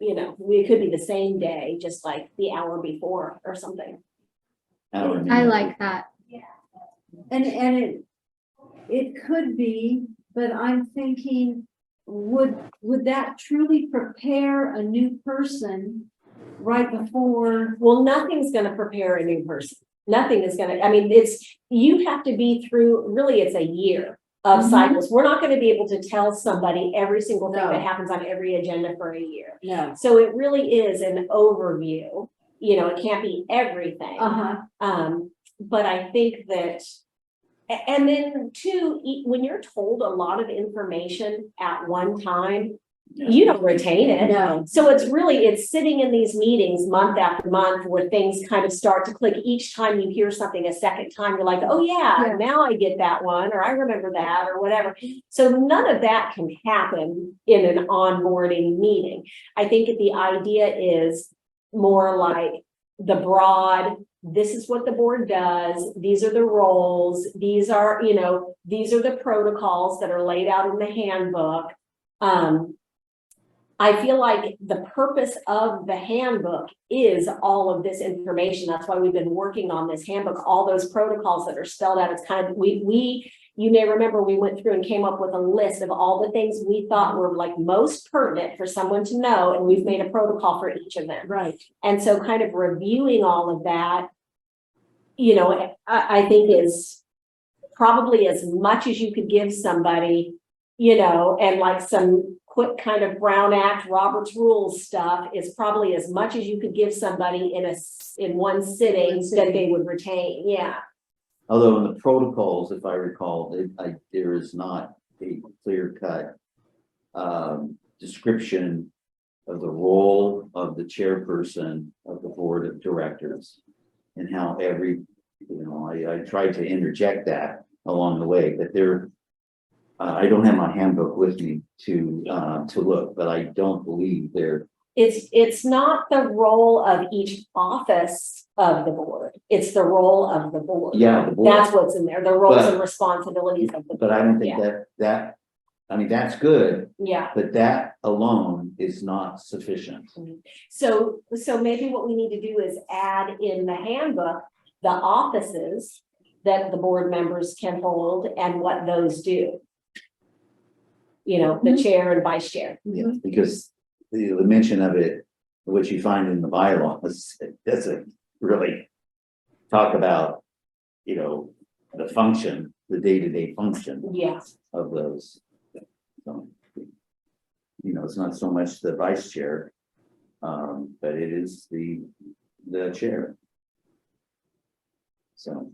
it could be the same day, just like the hour before or something. I like that. And it could be, but I'm thinking, would that truly prepare a new person right before? Well, nothing's gonna prepare a new person. Nothing is gonna, you have to be through, really, it's a year of Mhm. cycles. We're not gonna be able to tell somebody every single thing No. that happens on every agenda for a year. No. So it really is an overview, it can't be everything. But I think that, and then too, when you're told a lot of information at one time, you don't retain it. No. So it's sitting in these meetings month after month where things kind of start to click. Each time you hear something a second time, you're like, oh yeah, Yeah. now I get that one, or I remember that, or whatever. So none of that can happen in an onboarding meeting. I think the idea is more like the broad, this is what the board does, these are the roles, these are the protocols that are laid out in the handbook. I feel like the purpose of the handbook is all of this information. That's why we've been working on this handbook, all those protocols that are spelled out. It's kind of, you may remember we went through and came up with a list of all the things we thought were like most pertinent for someone to know. And we've made a protocol for each of them. Right. And so kind of reviewing all of that, I think is probably as much as you could give somebody, and like some quick kind of Brown Act, Robert's Rules stuff is probably as much as you could give somebody in one sitting that they would retain. Yeah. Although in the protocols, if I recall, there is not a clear-cut description of the role of the chairperson of the board of directors and how I tried to interject that along the way, but I don't have my handbook with me to look, but I don't believe there. It's not the role of each office of the board. It's the role of the board. Yeah, the board. That's what's in there, the roles But- and responsibilities of the board. But I don't think Yeah. that's good, Yeah. but that alone is not sufficient. So maybe what we need to do is add in the handbook, the offices that the board members can hold and what those do. The chair and vice chair. Yeah, because the mention of it, what you find in the bylaws, it doesn't really talk about, the function, the day-to-day function Yeah. of those. So, it's not so much the vice chair, but it is the chair. So,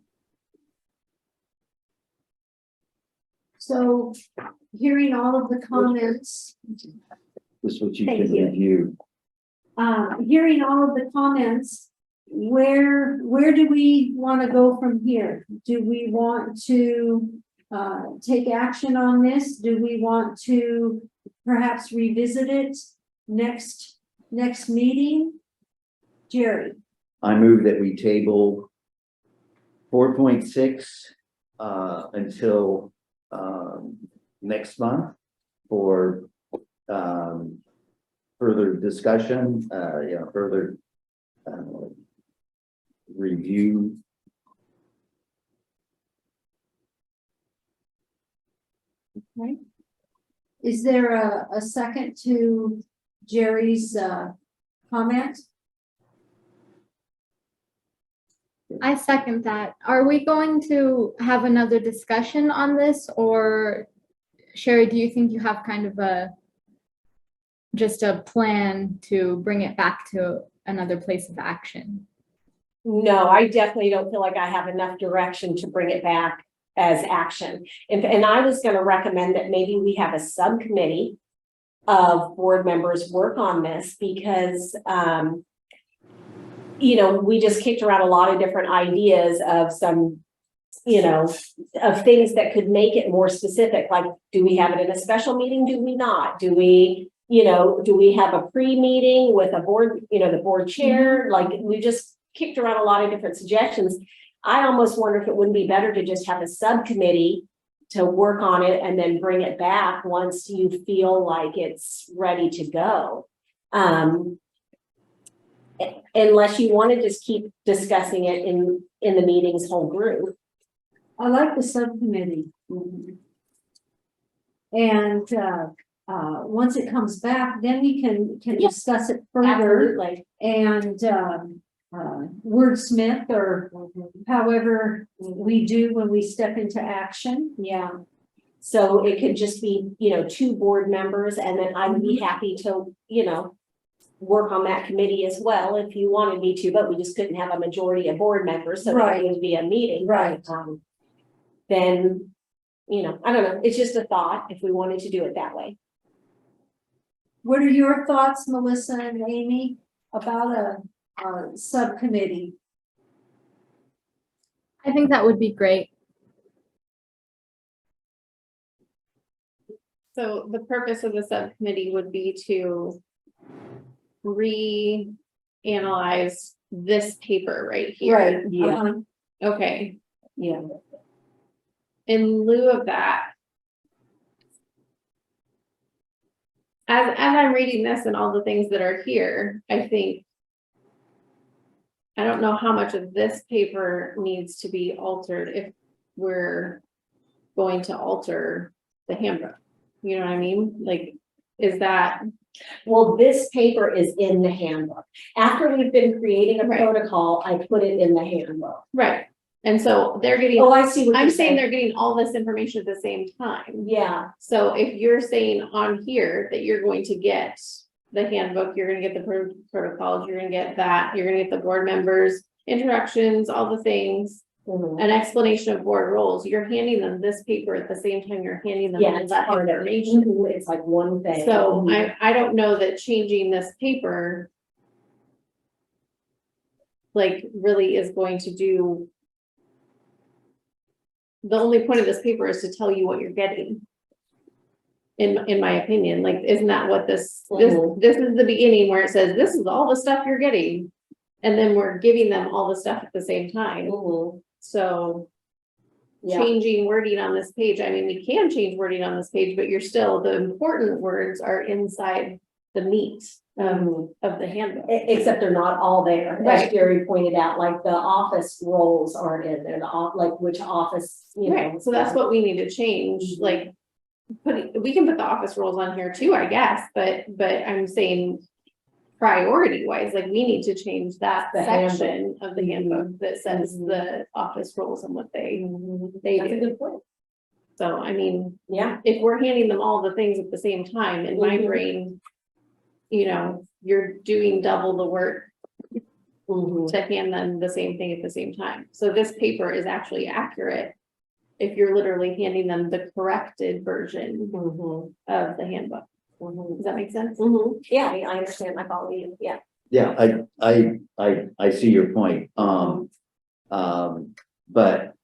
So hearing all of the comments, this is what you Thank can you. review. hearing all of the comments, where do we want to go from here? Do we want to take action on this? Do we want to perhaps revisit it next meeting? Jerry? I move that we table 4.6 until next month for further discussion, further review. Right. Is there a second to Jerry's comment? I second that. Are we going to have another discussion on this, or Sherry, do you think you have kind of just a plan to bring it back to another place of action? No, I definitely don't feel like I have enough direction to bring it back as action. And I was going to recommend that maybe we have a subcommittee of board members work on this because, we just kicked around a lot of different ideas of some, of things that could make it more specific, like, do we have it in a special meeting? Do we not? Do we, do we have a pre-meeting with a board, the board chair? Like, we just kicked around a lot of different suggestions. I almost wonder if it wouldn't be better to just have a subcommittee to work on it and then bring it back once you feel like it's ready to go. Unless you want to just keep discussing it in the meetings whole group. I like the subcommittee. And, once it comes back, then we can Yeah. discuss it further Absolutely. and, wordsmith or however we do when we step into action. Yeah. So it could just be, 2 board members, and then I would be happy to, work on that committee as well if you wanted me to, but we just couldn't have a majority of board members, so Right. it would be a meeting. Right. Then, I don't know, it's just a thought if we wanted to do it that way. What are your thoughts, Melissa and Amy, about a subcommittee? I think that would be great. So the purpose of the subcommittee would be to reanalyze this paper right here. Yeah. Okay, Yeah. in lieu of that, as I'm reading this and all the things that are here, I think I don't know how much of this paper needs to be altered if we're going to alter the handbook. You know what I mean? Like, is that Well, this paper is in the handbook. After we've been creating a Right. protocol, I put it in the handbook. right? And so they're getting, Oh, I see what I'm you're saying saying. they're getting all this information at the same time. Yeah, So if you're saying on here that you're going to get the handbook, you're gonna get the protocols, you're gonna get that, you're gonna get the board members, introductions, all the things, mhm. an explanation of board roles, you're handing them this paper at the same time you're handing them Yeah, all it's that part of it. information. Mhm, it's like one thing. So Mhm. I don't know that changing this paper like really is going to do. The only point of this paper is to tell you what you're getting. In my opinion, like, isn't that what this Mhm. is the beginning where it says, this is all the stuff you're getting. And then we're giving them all the stuff at the same time, Mhm. so. Yeah. Changing wording on this page, I mean, we can change wording on this page, but you're still, the important words are inside the meat Mhm. of the handbook. Except they're not all there, as Right. Jerry pointed out, like the office roles aren't in there, like which office, Right, so that's what we need to change, like, we can put the office roles on here too, I guess, but I'm saying priority wise, like, we need to change that The handbook. section of the handbook that says Mhm. the office roles and what they That's a do. good point. So, I mean, Yeah. if we're handing them all the things at the same time, in my Mhm. brain, you're doing double the work Mhm. to hand them the same thing at the same time. So this paper is actually accurate if you're literally handing them the corrected version Mhm. of the handbook. Mhm. Does that make sense? Mhm. Yeah, I understand, I follow you, yeah. Yeah, I see your point. But,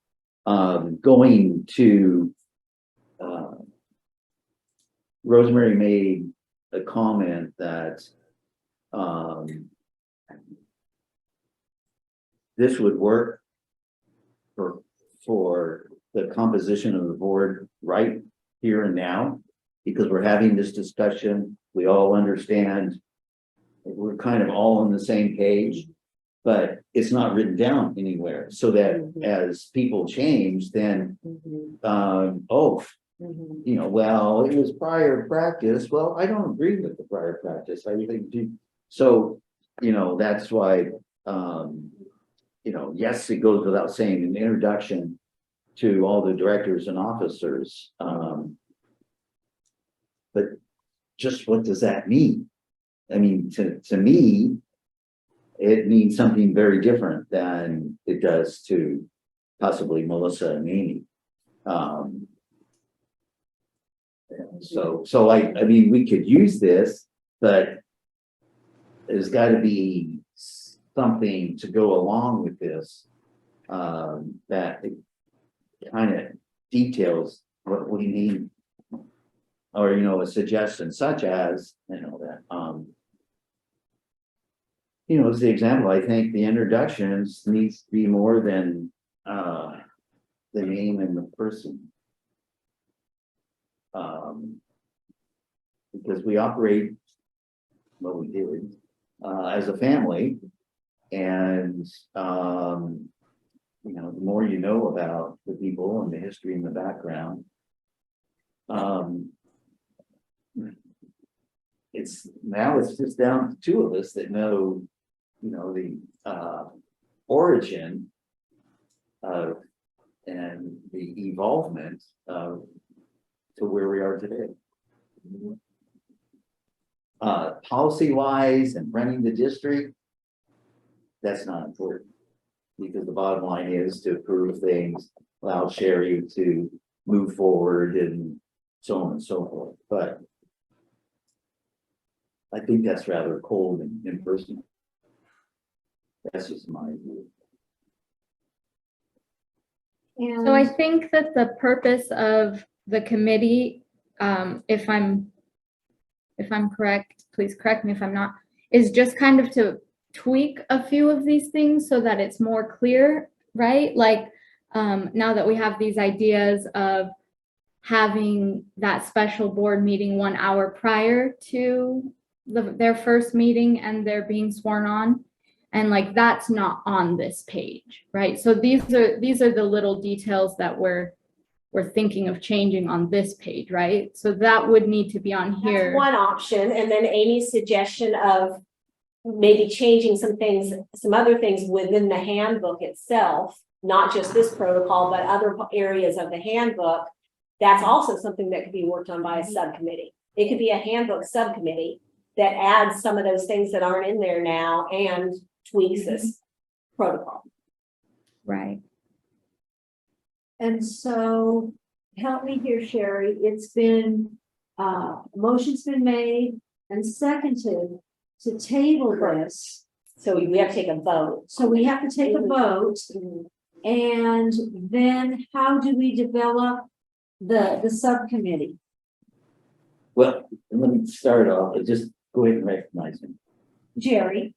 going to, Rosemary made a comment that, this would work for the composition of the board right here and now, because we're having this discussion, we all understand, we're kind of all on the same page, but it's not written down anywhere, so that Mhm. as people change, then, Mhm. Mhm. well, it was prior practice. Well, I don't agree with the prior practice. I think, so, that's why, yes, it goes without saying, an introduction to all the directors and officers. But just what does that mean? I mean, to me, it means something very different than it does to possibly Melissa and Amy. So I mean, we could use this, but there's gotta be something to go along with this. That kind of details what we need. Or, a suggestion such as, as the example, I think the introductions needs to be more than, the name and the person. Because we operate, well, we did, as a family, and, the more you know about the people and the history and the background, it's just down to two of us that know, the origin of and the evolvement of to where we are today. Policy wise and running the district, that's not important, because the bottom line is to approve things, allow Sherry to move forward and so on and so forth. But I think that's rather cold and impersonal. That's just my view. So I And think that the purpose of the committee, if I'm correct, please correct me if I'm not, is just kind of to tweak a few of these things so that it's more clear, right? Like, now that we have these ideas of having that special board meeting 1 hour prior to their first meeting and they're being sworn on, and like that's not on this page, right? So these are the little details that we're thinking of changing on this page, right? So that would need to be on here. That's one option, and then Amy's suggestion of maybe changing some things, some other things within the handbook itself, not just this protocol, but other areas of the handbook. That's also something that could be worked on by a subcommittee. It could be a handbook subcommittee that adds some of those things that aren't in there now and tweaks this protocol. Right. And so, help me here, Sherry, it's been, motion's been made and seconded to table this. So we have to take a vote. So we have to take a vote, and then how do we develop the subcommittee? Well, let me start off, just go ahead and recognize him. Jerry?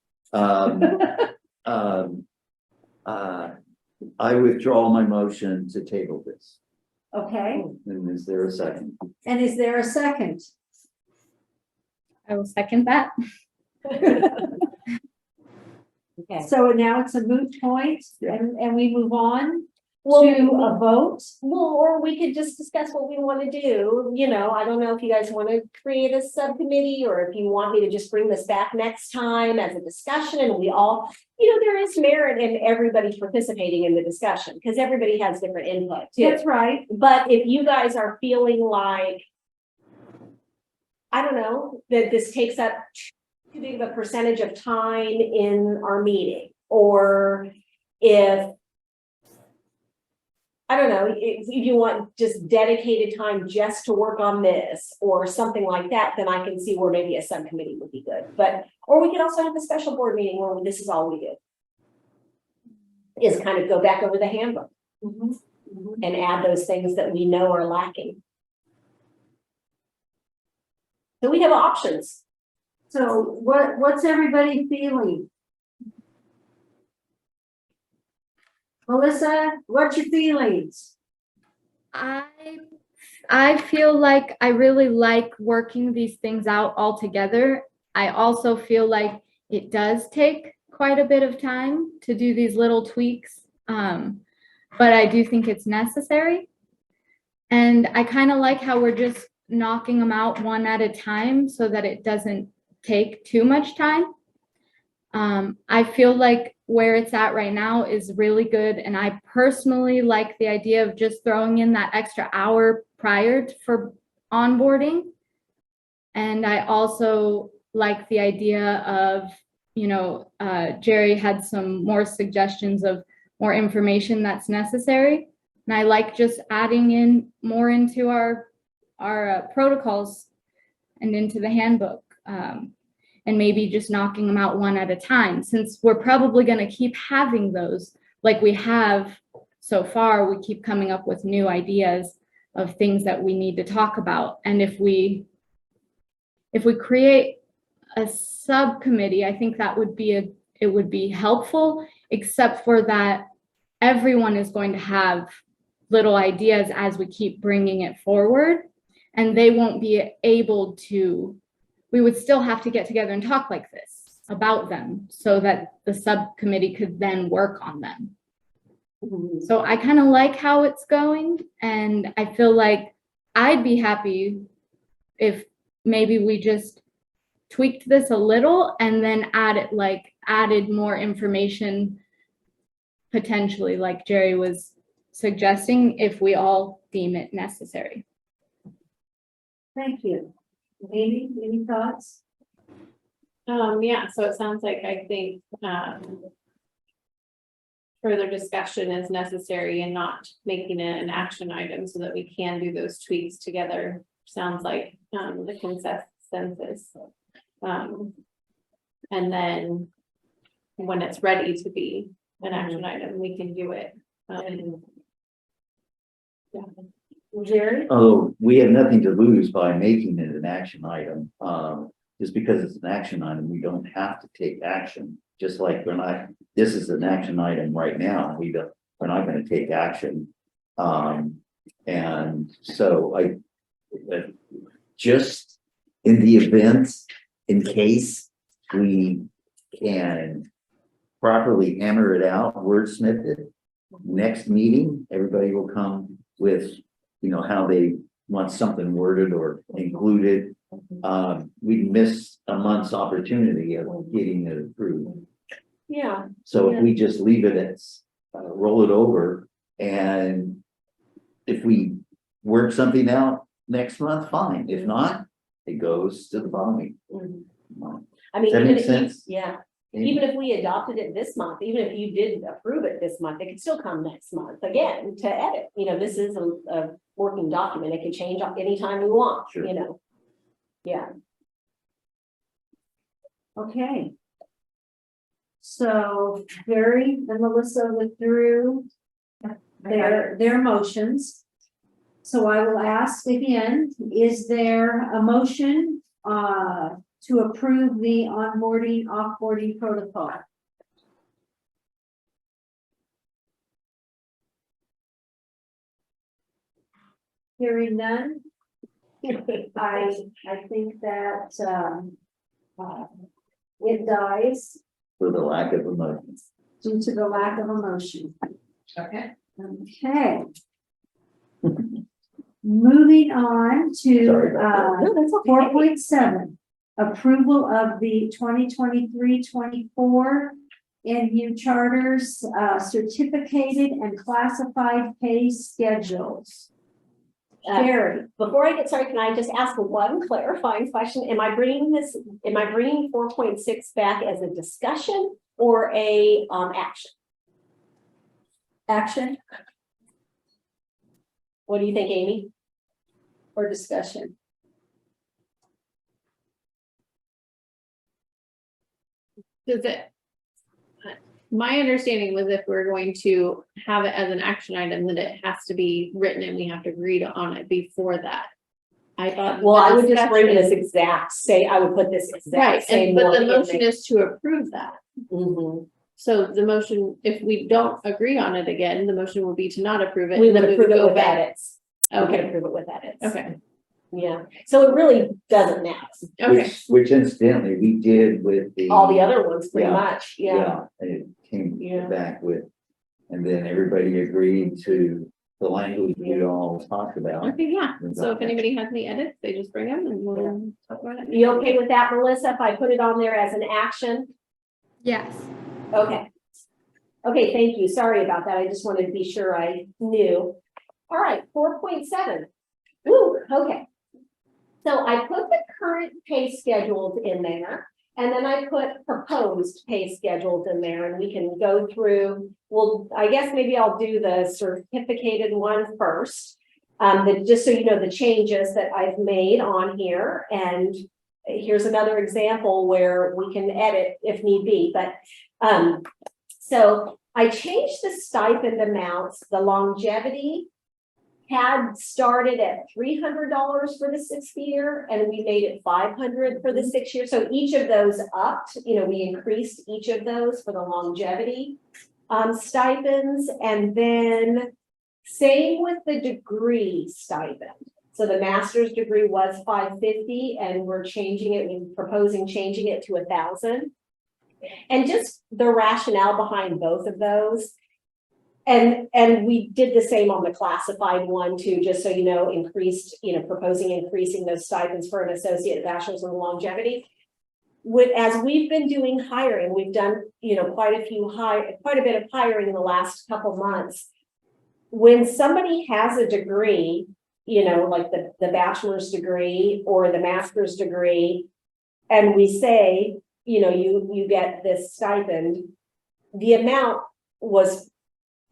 I withdraw my motion to table this. Okay, And is there a second? and is there a second? I will second that. Okay. So now it's a moot point, Yeah. and we move on Well, to a vote. Well, or we could just discuss what we want to do, I don't know if you guys want to create a subcommittee or if you want me to just bring this back next time as a discussion and we all, there is merit in everybody participating in the discussion because everybody has different input too. That's right. But if you guys are feeling like, I don't know, that this takes up too big of a percentage of time in our meeting, or if I don't know, if you want just dedicated time just to work on this or something like that, then I can see where maybe a subcommittee would be good. Or we could also have a special board meeting where this is all we do. Is kind of go back over the handbook and add those things that we know are lacking. So we have options. So what's everybody feeling? Melissa, what's your feelings? I feel like I really like working these things out all together. I also feel like it does take quite a bit of time to do these little tweaks, but I do think it's necessary. And I kind of like how we're just knocking them out one at a time so that it doesn't take too much time. I feel like where it's at right now is really good. And I personally like the idea of just throwing in that extra hour prior for onboarding. And I also like the idea of, Jerry had some more suggestions of more information that's necessary. And I like just adding in more into our protocols and into the handbook. And maybe just knocking them out one at a time, since we're probably going to keep having those like we have so far. We keep coming up with new ideas of things that we need to talk about. And if we create a subcommittee, I think that would be it would be helpful, except for that everyone is going to have little ideas as we keep bringing it forward, and they won't be able to, we would still have to get together and talk like this about them so that the subcommittee could then work on them. So I kind of like how it's going, and I feel like I'd be happy if maybe we just tweaked this a little and then added more information, potentially like Jerry was suggesting, if we all deem it necessary. Thank you. Amy, any thoughts? Yeah, so it sounds like I think, further discussion is necessary and not making it an action item so that we can do those tweaks together. Sounds like, the consensus. And then when it's ready to be an action item, we can do it. Yeah. Jerry? Oh, we have nothing to lose by making it an action item. Just because it's an action item, we don't have to take action. Just like this is an action item right now. We're not going to take action. And so just in the event, in case we can properly hammer it out, wordsmith it, next meeting, everybody will come with, how they want something worded or included. We miss a month's opportunity of getting it approved. Yeah. So if we just leave it as, roll it over, and if we work something out next month, fine. If not, it goes to the following. I mean, Does that even make if sense? even if we adopted it this month, even if you did approve it this month, it could still come next month again to edit. This is a working document. It can change anytime we want, Sure. Yeah. Okay. So Jerry and Melissa withdrew their motions. So I will ask again, is there a motion to approve the onboarding, offboarding protocol? Hearing none. I think that it dies For the lack of emotions. due to the lack of emotion. Okay. Okay. Moving on Sorry to about No, that's okay. 4.7, approval of the 2023-24 NU charters, certificated and classified pay schedules. Jerry, Before I get started, can I just ask one clarifying question? Am I bringing 4.6 back as a discussion or a action? action What do you think, Amy? or discussion? Does it? My understanding was if we're going to have it as an action item, that it has to be written and we have to read on it before that. I thought. Well, I would just discussion- bring this I would put this Right, exact same. but the wording in motion is to approve that. Mhm. So the motion, if we don't agree on it again, the motion will be to not approve it. We and would then approve it go with back. edits. We could Okay, approve it with edits. okay, Yeah, so it really doesn't matter. okay. Which incidentally, we did with All the other ones pretty Yeah. much, yeah. And it came Yeah. back with, and then everybody agreed to the language we all talked about. Okay, yeah, so if anybody has any edits, they just bring them and we'll talk about it. You okay with that, Melissa, if I put it on there as an action? Yes. Okay. Okay, thank you. Sorry about that. I just wanted to be sure I knew. All right, 4.7. Ooh, okay. So I put the current pay schedules in there, and then I put proposed pay schedules in there, and we can go through. Well, I guess maybe I'll do the certificated one first. Just so you know, the changes that I've made on here, and here's another example where we can edit if need be, but, so I changed the stipend amounts. The longevity had started at $300 for the 6th year, and we made it $500 for the 6th year. So each of those upped, we increased each of those for the longevity stipends, and then same with the degree stipend. So the master's degree was $550, and we're proposing changing it to $1,000. And just the rationale behind both of those. And we did the same on the classified one too, just so you know, proposing increasing those stipends for an associate bachelor's in longevity. As we've been doing hiring, we've done, quite a bit of hiring in the last couple months. When somebody has a degree, like the bachelor's degree or the master's degree, and we say, you get this stipend, the amount was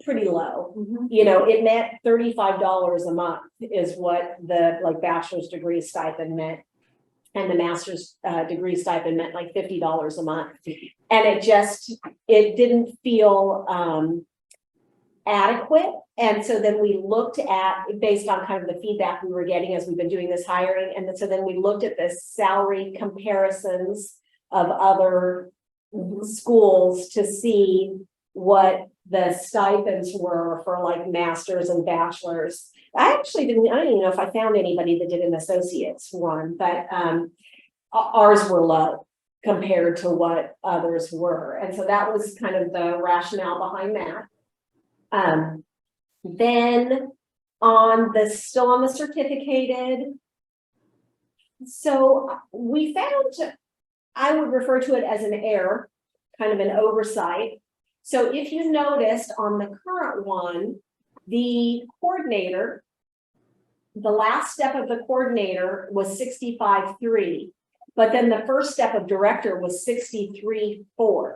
pretty low. It meant $35 a month is what the bachelor's degree stipend meant. And the master's degree stipend meant like $50 a month. And it didn't feel adequate. And so then we looked at, based on kind of the feedback we were getting as we've been doing this hiring. And so then we looked at the salary comparisons of other schools to see what the stipends were for like masters and bachelors. I don't even know if I found anybody that did an associate's one, but ours were low compared to what others were. And so that was kind of the rationale behind that. Then still on the certificated. So we found, I would refer to it as an error, kind of an oversight. So if you noticed on the current one, the coordinator, the last step of the coordinator was 65.3, but then the first step of director was 63.4.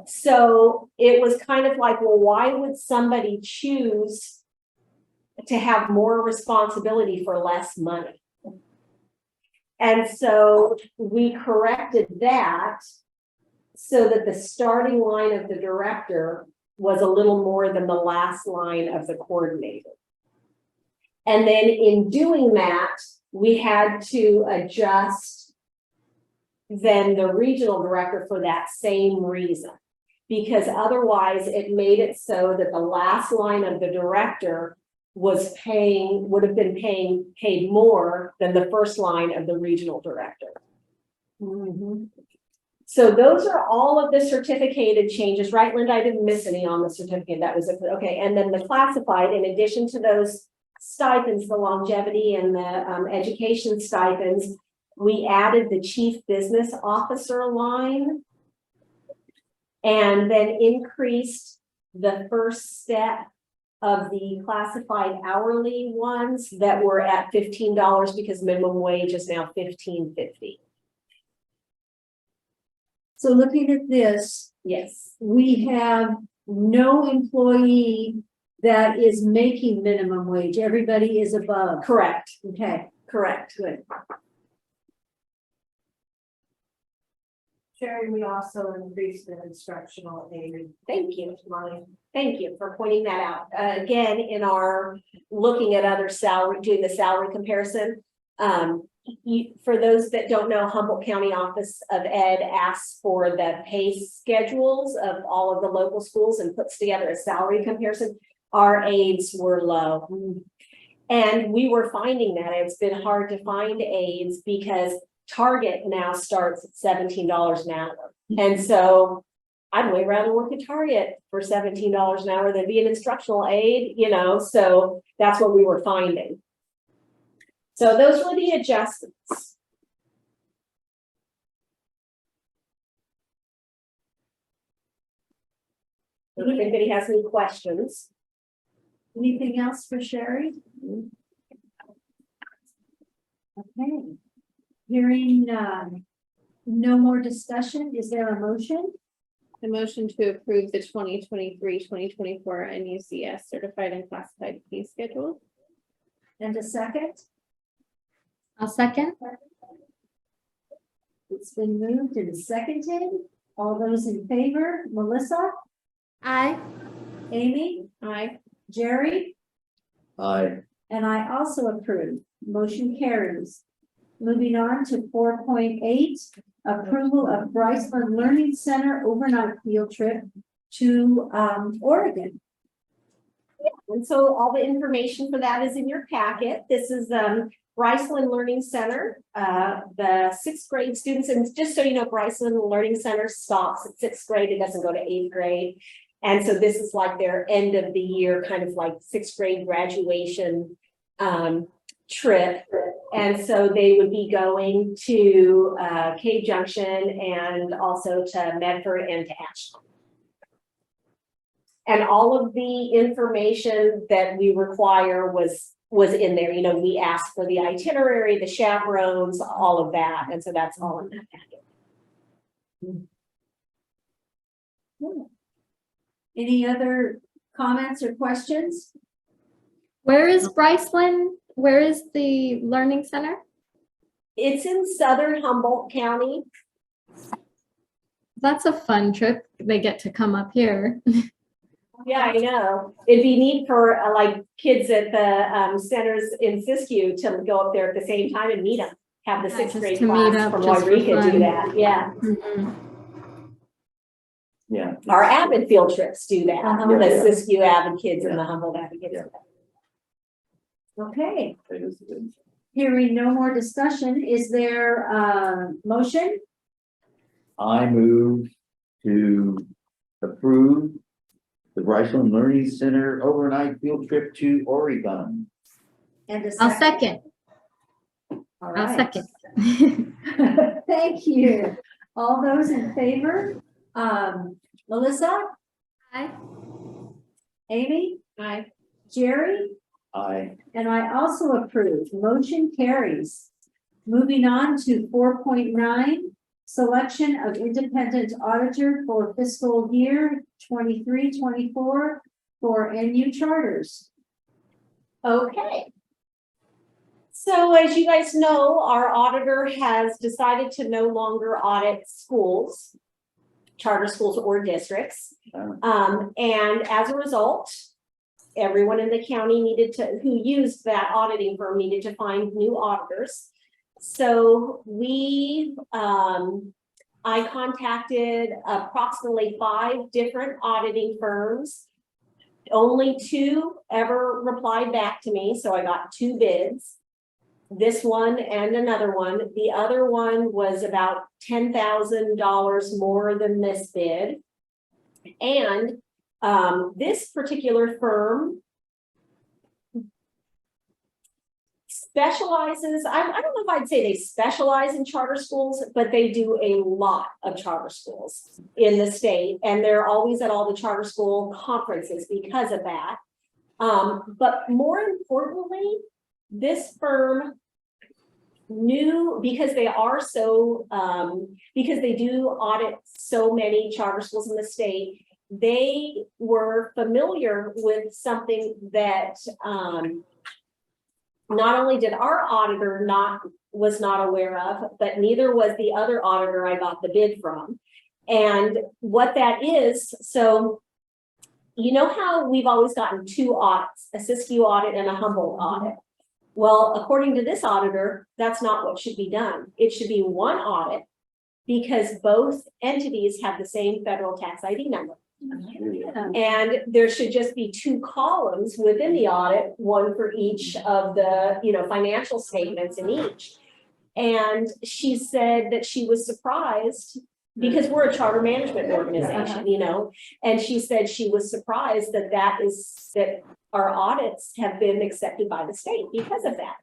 So it was kind of like, well, why would somebody choose to have more responsibility for less money? And so we corrected that so that the starting line of the director was a little more than the last line of the coordinator. And then in doing that, we had to adjust then the regional director for that same reason, because otherwise it made it so that the last line of the director would have been paid more than the first line of the regional director. So those are all of the certificated changes, right, Linda? I didn't miss any on the certificate. That was okay. And then the classified, in addition to those stipends, the longevity and the education stipends, we added the chief business officer line and then increased the first step of the classified hourly ones that were at $15 because minimum wage is now $15.50. So looking at this, Yes. we have no employee that is making minimum wage. Everybody is above. Correct. Okay, Correct. good. Sherry, we also increased the instructional aid. Thank you. Thank you for pointing that out. Again, in our looking at other doing the salary comparison, for those that don't know, Humboldt County Office of Ed asks for the pay schedules of all of the local schools and puts together a salary comparison. Our aides were low. And we were finding that it's been hard to find aides because Target now starts at $17 an hour. And so I'd way rather work at Target for $17 an hour than be an instructional aide, so that's what we were finding. So those were the adjustments. If anybody has any questions. Anything else for Sherry? Okay. Hearing no more discussion, is there a motion? The motion to approve the 2023-2024 NUCS certified and classified fee schedule. And a second? I'll second. It's been moved and seconded. All those in favor, Melissa, Aye. Amy, Aye. Jerry, Aye. and I also approve. Motion carries. Moving on to 4.8, approval of Bryceland Learning Center overnight field trip to Oregon. And so all the information for that is in your packet. This is Bryceland Learning Center, the sixth grade students, and just so you know, Bryceland Learning Center stops at sixth grade. It doesn't go to eighth grade. And so this is like their end of the year, kind of like sixth grade graduation trip. And so they would be going to Cave Junction and also to Medford and to Ashland. And all of the information that we require was in there. You know, we asked for the itinerary, the chaperones, all of that. And so that's all in that packet. Any other comments or questions? Where is Bryceland? Where is the learning center? It's in southern Humboldt County. That's a fun trip. They get to come up here. Yeah, I know. It'd be neat for like kids at the centers in Siskiyou to go up there at the same time and meet them. Have the Yeah, sixth just grade to meet class up from just for Wairika do fun. that. Yeah. Mhm. Yeah. Our Avid field trips do that. Uh-huh. The Siskiyou Avid kids and the Humboldt Avid kids. Yeah. Okay, It is good. hearing no more discussion, is there a motion? I move to approve the Bryceland Learning Center overnight field trip to Oregon. And a I'll second. All I'll right. second. Thank you. All those in favor? Melissa, Aye. Amy, Aye. Jerry, Aye. and I also approve. Motion carries. Moving on to 4.9, selection of independent auditor for fiscal year 23-24 for NU charters. Okay. So as you guys know, our auditor has decided to no longer audit schools, charter schools or districts. And as a result, everyone in the county who used that auditing firm needed to find new auditors. So I contacted approximately 5 different auditing firms. Only 2 ever replied back to me, so I got 2 bids. This one and another one. The other one was about $10,000 more than this bid. And this particular firm specializes, I don't know if I'd say they specialize in charter schools, but they do a lot of charter schools in the state. And they're always at all the charter school conferences because of that. But more importantly, this firm knew, because they are so, because they do audit so many charter schools in the state, they were familiar with something that not only did our auditor was not aware of, but neither was the other auditor I got the bid from. And what that is, so you know how we've always gotten 2 audits, a Siskiyou audit and a Humboldt audit. Well, according to this auditor, that's not what should be done. It should be 1 audit because both entities have the same federal tax ID number. And there should just be 2 columns within the audit, 1 for each of the, financial statements in each. And she said that she was surprised because we're a charter management organization, and she said she was surprised that our audits have been accepted by the state because of that.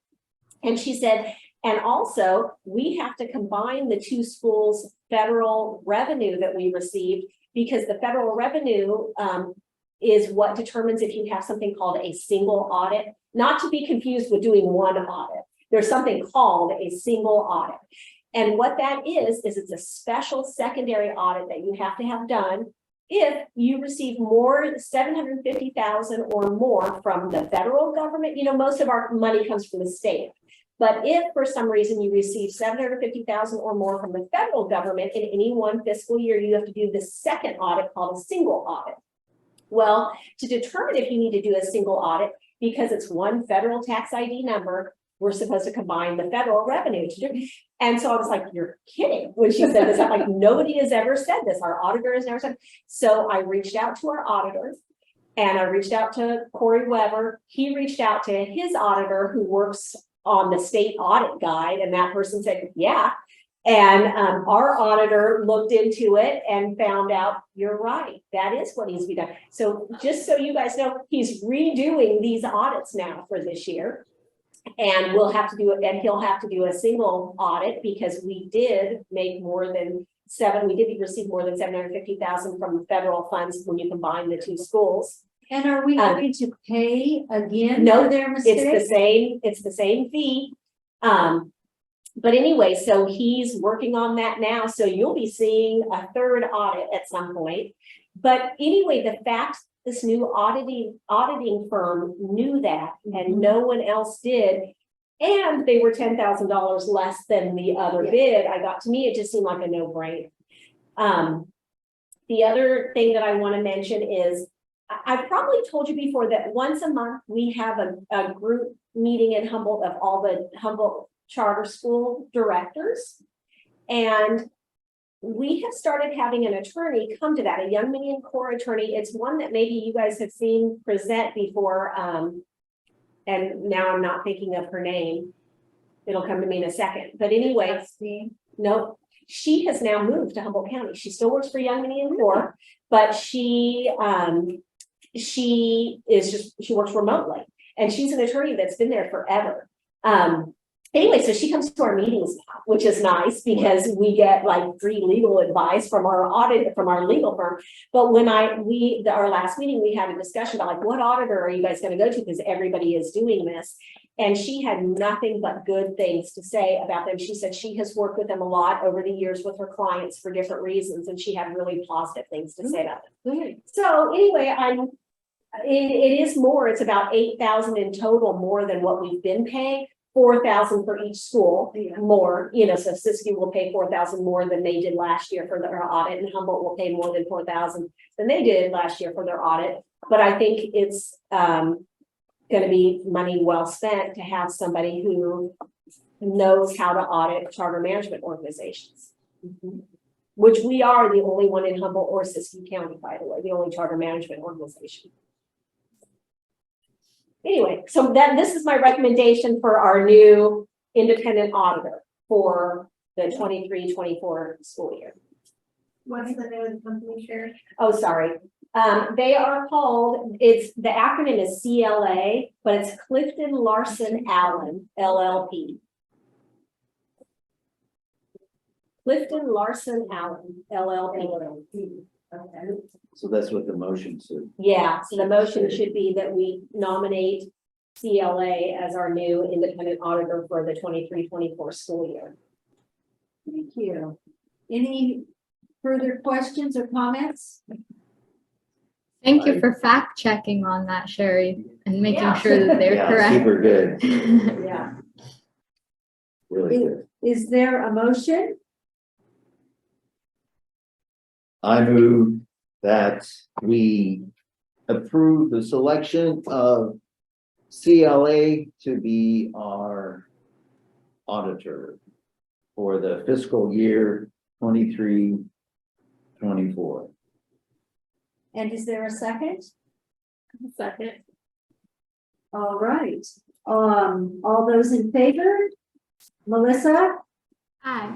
And she said, and also we have to combine the 2 schools' federal revenue that we received, because the federal revenue is what determines if you have something called a single audit, not to be confused with doing 1 audit. There's something called a single audit. And what that is it's a special secondary audit that you have to have done if you receive more, 750,000 or more from the federal government, most of our money comes from the state. But if for some reason you receive 750,000 or more from the federal government in any one fiscal year, you have to do the second audit called a single audit. Well, to determine if you need to do a single audit, because it's one federal tax ID number, we're supposed to combine the federal revenue to do. And so I was like, you're kidding when she said this. I'm like, nobody has ever said this. Our auditor has never said. So I reached out to our auditors and I reached out to Corey Weber. He reached out to his auditor who works on the state audit guide. And that person said, yeah. And our auditor looked into it and found out, you're right, that is what needs to be done. So just so you guys know, he's redoing these audits now for this year. And we'll have to do it, and he'll have to do a single audit because we did make more than we did receive more than 750,000 from federal funds when you combine the two schools. And are we going to pay again No, for their mistake? it's the same fee. But anyway, so he's working on that now. So you'll be seeing a third audit at some point. But anyway, the fact this new auditing firm knew that and no one else did, and they were $10,000 less than the other bid, to me, it just seemed like a no-brainer. The other thing that I want to mention is, I've probably told you before that once a month we have a group meeting in Humboldt of all the Humboldt Charter School directors. And we have started having an attorney come to that, a young Indian Corps attorney. It's one that maybe you guys have seen present before. And now I'm not thinking of her name. It'll come to me in a second. But anyway, no, she has now moved to Humboldt County. She still works for Young Indian Corps, but she works remotely. And she's an attorney that's been there forever. Anyway, so she comes to our meetings now, which is nice because we get like free legal advice from our legal firm. But when our last meeting, we had a discussion about like, what auditor are you guys going to go to? Because everybody is doing this. And she had nothing but good things to say about them. She said she has worked with them a lot over the years with her clients for different reasons. And she had really positive things to say about them. So anyway, it is more, it's about 8,000 in total more than what we've been paying. 4,000 for each school more, so Siskiyou will pay 4,000 more than they did last year for their audit, and Humboldt will pay more than 4,000 than they did last year for their audit. But I think it's going to be money well spent to have somebody who knows how to audit charter management organizations, which we are the only one in Humboldt or Siskiyou County, by the way, the only charter management organization. Anyway, so this is my recommendation for our new independent auditor for the 23-24 school year. What's the name of the company, Sherry? Oh, sorry. They are called, the acronym is CLA, but it's Clifton Larson Allen, LLP. Clifton Larson Allen, LLP. Okay. So that's what the motion said. Yeah, so the motion should be that we nominate CLA as our new independent auditor for the 23-24 school year. Thank you. Any further questions or comments? Thank you for fact checking on that, Sherry, and making Yeah. sure that they're Yeah, correct. super good, Yeah. really good. Is there a motion? I move that we approve the selection of CLA to be our auditor for the fiscal year 23-24. And is there a second? Second. All right. All those in favor? Melissa, Hi.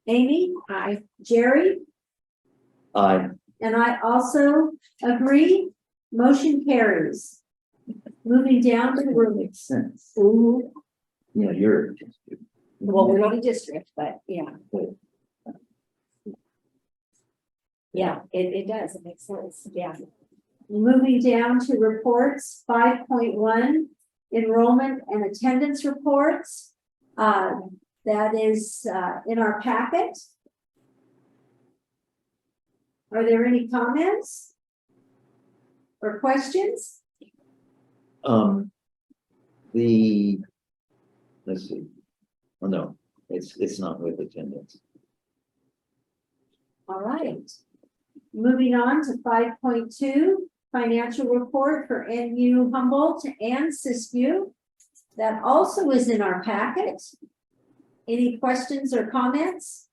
Amy, Aye. Jerry, Aye. and I also agree. Motion carries. Moving down to the room. Makes sense. Mhm. You're. Well, we're not a district, but yeah. Yeah, it does. It makes sense. Yeah. Moving down to reports, 5.1, enrollment and attendance reports. That is in our packet. Are there any comments? Or questions? Let's see. Oh, no, it's not with attendance. All right. Moving on to 5.2, financial report for NU Humboldt and Siskiyou. That also is in our packet. Any questions or comments?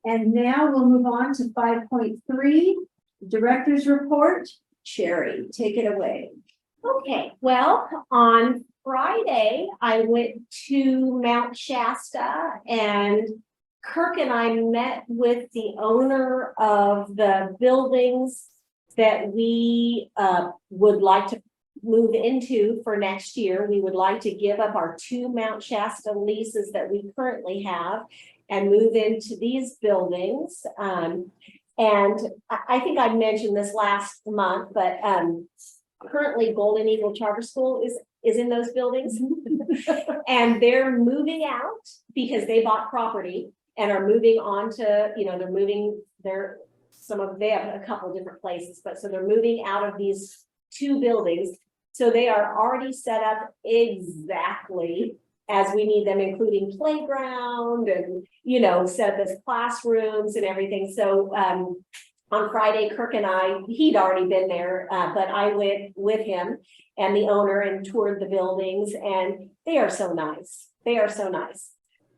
And now we'll move on to 5.3, director's report. Sherry, take it away. Okay, well, on Friday, I went to Mount Shasta and Kirk and I met with the owner of the buildings that we would like to move into for next year. We would like to give up our 2 Mount Shasta leases that we currently have and move into these buildings. And I think I mentioned this last month, but currently Golden Eagle Charter School is in those buildings. And they're moving out because they bought property and are moving on to, they're moving they have a couple different places, but so they're moving out of these 2 buildings. So they are already set up exactly as we need them, including playground and, set up as classrooms and everything. So on Friday, Kirk and I, he'd already been there, but I went with him and the owner and toured the buildings, and they are so nice. They are so nice.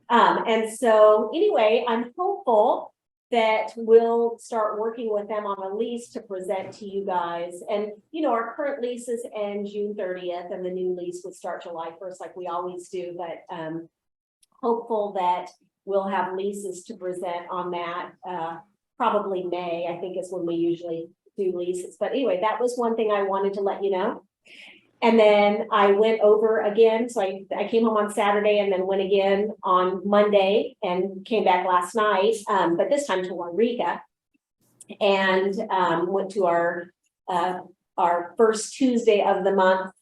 And so anyway, I'm hopeful that we'll start working with them on a lease to present to you guys. And, our current leases end June 30th and the new lease would start July 1st like we always do, but hopeful that we'll have leases to present on that. Probably May, I think is when we usually do leases. But anyway, that was one thing I wanted to let you know. And then I went over again. So I came home on Saturday and then went again on Monday and came back last night, but this time to Waurika, and went to our first Tuesday of the month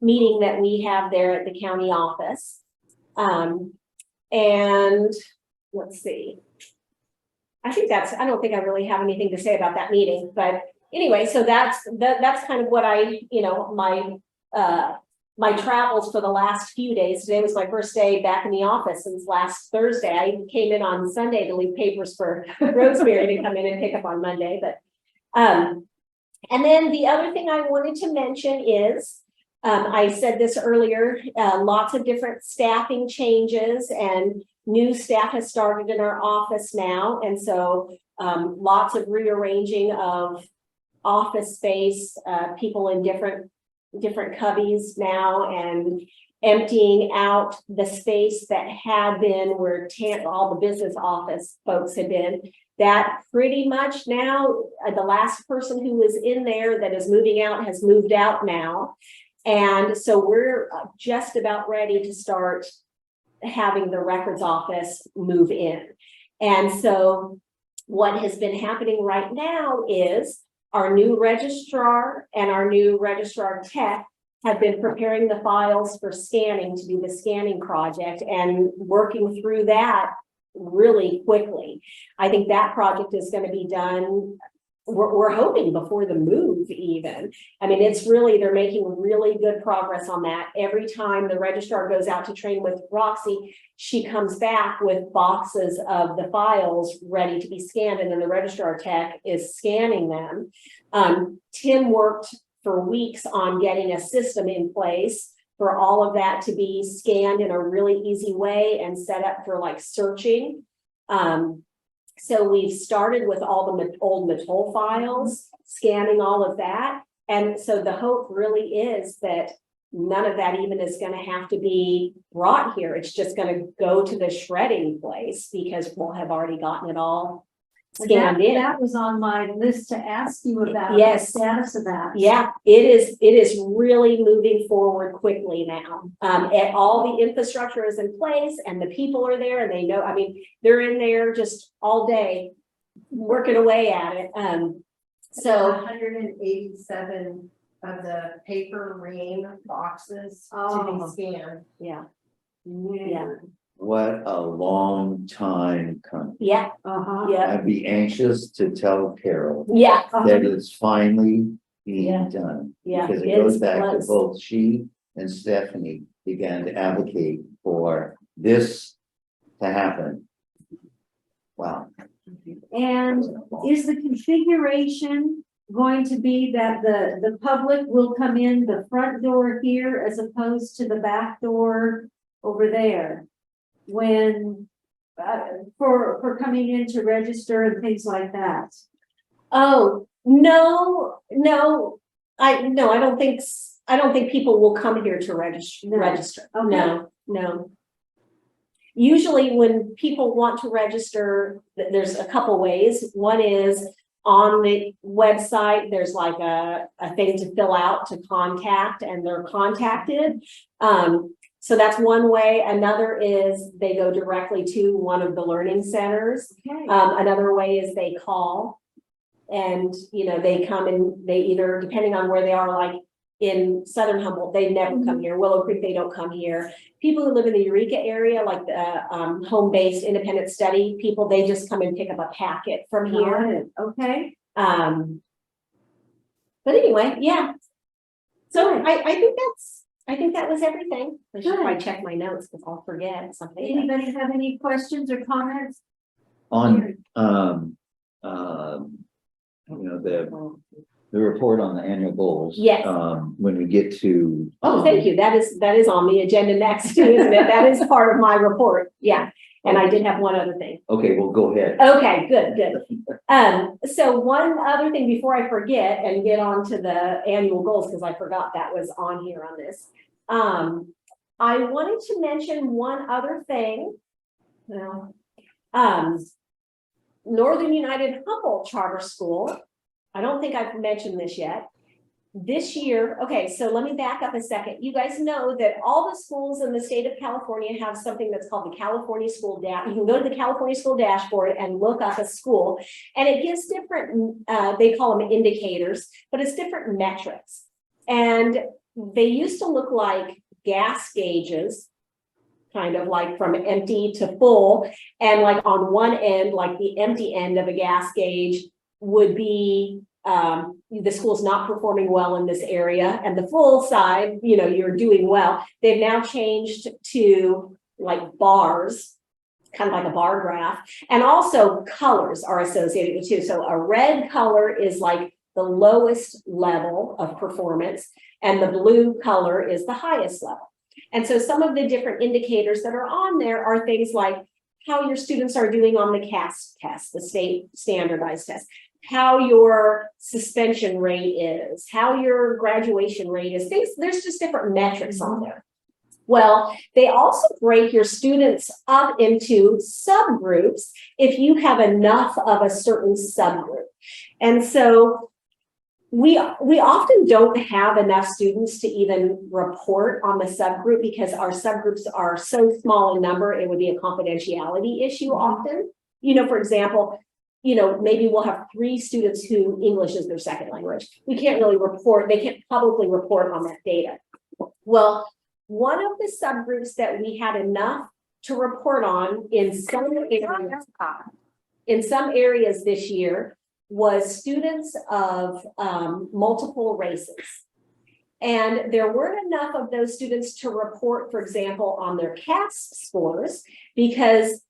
meeting that we have there at the county office. And let's see. I don't think I really have anything to say about that meeting, but anyway, so that's kind of what my travels for the last few days. Today was my first day back in the office since last Thursday. I came in on Sunday to leave papers for Rosemary to come in and pick up on Monday. But and then the other thing I wanted to mention is I said this earlier, lots of different staffing changes and new staff has started in our office now. And so lots of rearranging of office space, people in different cubbies now, and emptying out the space that had been where all the business office folks had been. That pretty much now, the last person who was in there that is moving out has moved out now. And so we're just about ready to start having the records office move in. And so what has been happening right now is our new registrar and our new registrar tech have been preparing the files for scanning to do the scanning project and working through that really quickly. I think that project is going to be done. We're hoping before the move even. I mean, they're making really good progress on that. Every time the registrar goes out to train with Roxy, she comes back with boxes of the files ready to be scanned, and then the registrar tech is scanning them. Tim worked for weeks on getting a system in place for all of that to be scanned in a really easy way and set up for like searching. So we've started with all the old Matol files, scanning all of that. And so the hope really is that none of that even is going to have to be brought here. It's just going to go to the shredding place because we'll have already gotten it all scanned in. That was on my list to ask you about. Yes. The status of that. Yeah, it is really moving forward quickly now. And all the infrastructure is in place and the people are there and they know, I mean, they're in there just all day working away at it. So 187 of the paper rain boxes to be scanned. yeah. Yeah. what a long time coming. Yeah, Uh-huh. yeah, I'd be anxious to tell Carol yeah, that it's finally Yeah. being done. yeah. Because it it's goes back to close. both she and Stephanie began to advocate for this to happen. Wow. And is the configuration going to be that the public will come in the front door here as opposed to the back door over there? When, for coming in to register and things like that? Oh, no, I don't think people will come here to register, No. Okay. no. Usually when people want to register, there's a couple ways. One is on the website, there's like a thing to fill out to contact, and they're contacted. So that's one way. Another is they go directly to one of the learning centers. Okay. Another way is they call, and they come and they either, depending on where they are, like in Southern Humboldt, they never come here. Willow Creek, they don't come here. People who live in the Eureka area, like the home-based independent study people, they just come and pick up a packet from here. Okay. But anyway, yeah. So I think that was everything. I should probably check my notes because I'll forget something. Anybody have any questions or comments? On, the report on the annual goals. Yes. When we get to. Oh, thank you. That is on the agenda next too, isn't it? That is part of my report. Yeah. And I did have one other thing. Okay, well, go ahead. Okay, good. So one other thing before I forget and get on to the annual goals, because I forgot that was on here on this. I wanted to mention one other thing. Well, Northern United Humboldt Charter School. I don't think I've mentioned this yet. This year, okay, so let me back up a second. You guys know that all the schools in the state of California have something that's called the California School Dash. You can go to the California School Dashboard and look up a school, and it gives different, they call them indicators, but it's different metrics. And they used to look like gas gauges, kind of like from empty to full. And like on one end, like the empty end of a gas gauge would be the school's not performing well in this area, and the full side, you're doing well. They've now changed to like bars, kind of like a bar graph, and also colors are associated with too. So a red color is like the lowest level of performance, and the blue color is the highest level. And so some of the different indicators that are on there are things like how your students are doing on the CAS test, the state standardized test, how your suspension rate is, how your graduation rate is, things, there's just different metrics on there. Well, they also break your students up into subgroups if you have enough of a certain subgroup. And so we often don't have enough students to even report on the subgroup because our subgroups are so small in number, it would be a confidentiality issue often. For example, maybe we'll have 3 students who English is their second language. We can't really report, they can't publicly report on that data. Well, one of the subgroups that we had enough to report on in some areas this year was students of multiple races. And there weren't enough of those students to report, for example, on their CAS scores, because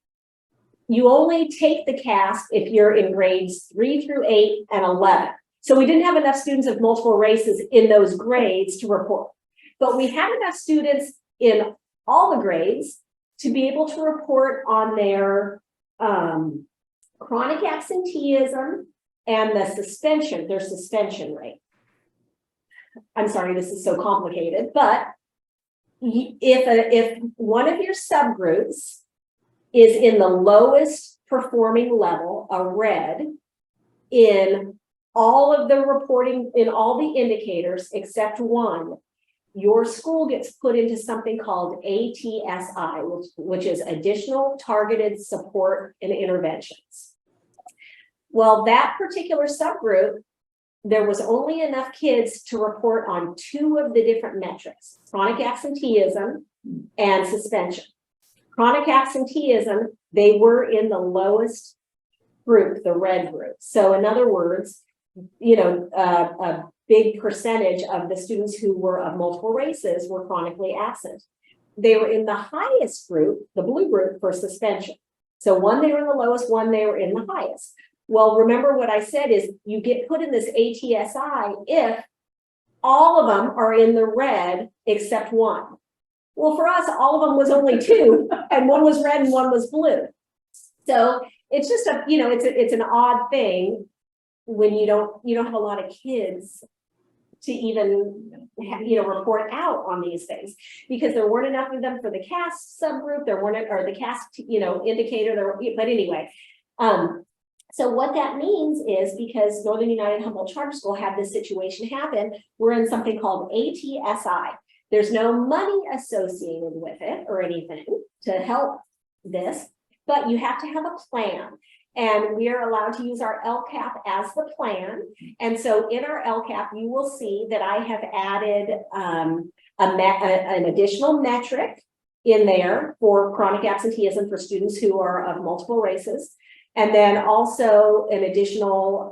you only take the CAS if you're in grades 3 through 8 and 11. So we didn't have enough students of multiple races in those grades to report. But we had enough students in all the grades to be able to report on their chronic absenteeism and their suspension rate. I'm sorry, this is so complicated, but if one of your subgroups is in the lowest performing level, a red, in all of the reporting, in all the indicators except one, your school gets put into something called ATSI, which is Additional Targeted Support and Interventions. Well, that particular subgroup, there was only enough kids to report on 2 of the different metrics, chronic absenteeism and suspension. Chronic absenteeism, they were in the lowest group, the red group. So in other words, you know, a big percentage of the students who were of multiple races were chronically absent. They were in the highest group, the blue group, for suspension. So one, they were in the lowest, one, they were in the highest. Well, remember what I said is you get put in this ATSI if all of them are in the red except one. Well, for us, all of them was only two, and one was red and one was blue. So it's just a, you know, it's an odd thing when you don't have a lot of kids to even, you know, report out on these things, because there weren't enough of them for the CAST subgroup, there weren't, or the CAST, you know, indicator there, but anyway. So what that means is, because Northern United Humboldt Charter School had this situation happen, we're in something called ATSI. There's no money associated with it or anything to help this, but you have to have a plan. And we are allowed to use our LCAP as the plan. And so in our LCAP, you will see that I have added an additional metric in there for chronic absenteeism for students who are of multiple races. And then also an additional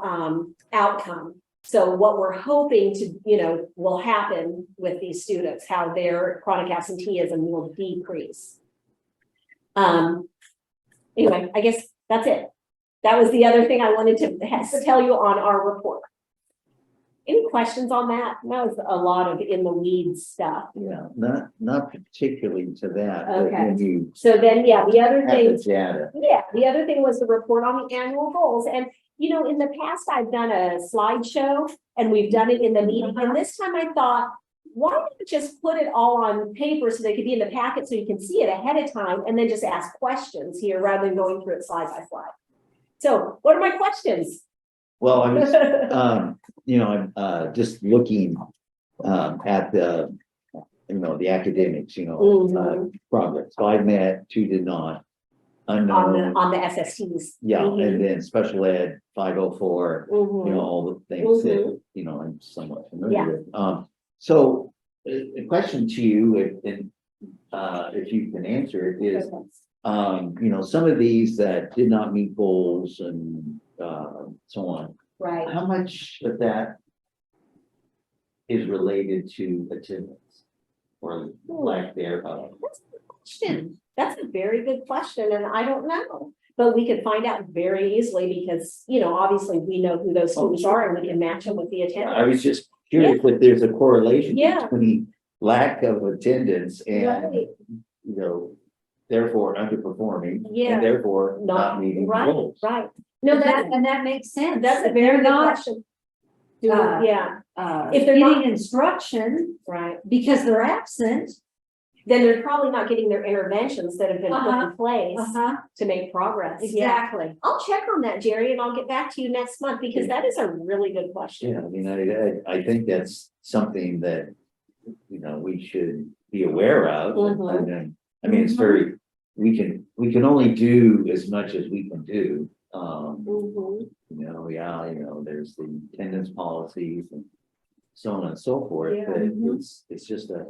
outcome. So what we're hoping to, you know, will happen with these students, how their chronic absenteeism will decrease. Anyway, I guess that's it. That was the other thing I wanted to tell you on our report. Any questions on that? That was a lot of in the weeds stuff. Yeah, not particularly to that. But Okay. when you So then, yeah, the other have thing. the data. Yeah, the other thing was the report on the annual goals. And, you know, in the past, I've done a slideshow and we've done it in the meeting. And this time I thought, why don't you just put it all on paper so they could be in the packet so you can see it ahead of time and then just ask questions here rather than going through it slide by slide. So what are my questions? Well, I was, you know, I'm just looking at the, you know, the academics, you know, progress. 5 met, 2 did not. Unknown. On the SSTs. Yeah, and then special ed 504, you know, all the things that, you know, I'm somewhat familiar with. So a question to you, and if you can answer it, is, you know, some of these that did not meet goals and so on. Right. How much of that is related to attendance or lack thereof? That's a good question. That's a very good question, and I don't know. But we could find out very easily because, you know, obviously we know who those students are and we can match them with the attendance. I was just curious if there's a correlation Yeah. between lack of attendance and, Right. you know, therefore underperforming Yeah. and therefore not meeting Right, goals. right. No, that makes sense. that's a If very they're good not, question. uh, Yeah, if if they're they're getting not- instruction right. because they're absent. Then they're probably not getting their interventions that have been put in place to make progress. Yeah. Exactly. I'll check on that, Jerry, and I'll get back to you next month because that is a really good question. Yeah, I mean, I think that's something that, you know, we should be aware of. Mhm. And then, I mean, it's very, we can only do as much as we can do. Mhm. You know, yeah, you know, there's the attendance policies and so on and so forth, Yeah. but it's just a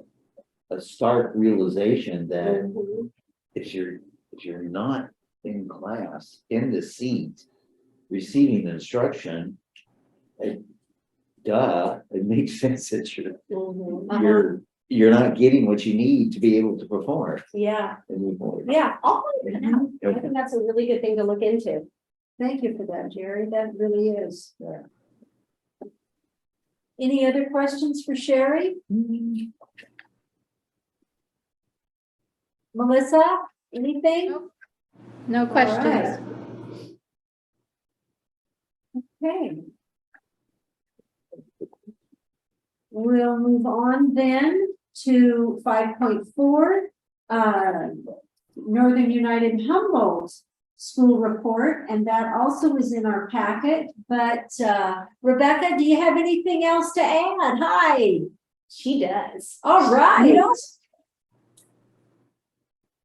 stark realization that Mhm. if you're not in class, in the seat, receiving the instruction, it makes sense that Mhm. you're not getting what you need to be able to perform Yeah, and move forward. yeah, I'll find it out. I Okay. think that's a really good thing to look into. Thank you for that, Jerry. That really is. Yeah. Any other questions for Sherry? Melissa, anything? No questions. Okay. We'll move on then to 5.4, Northern United Humboldt School Report, and that also is in our packet. But Rebecca, do you have anything else to add? Hi. She does. All right.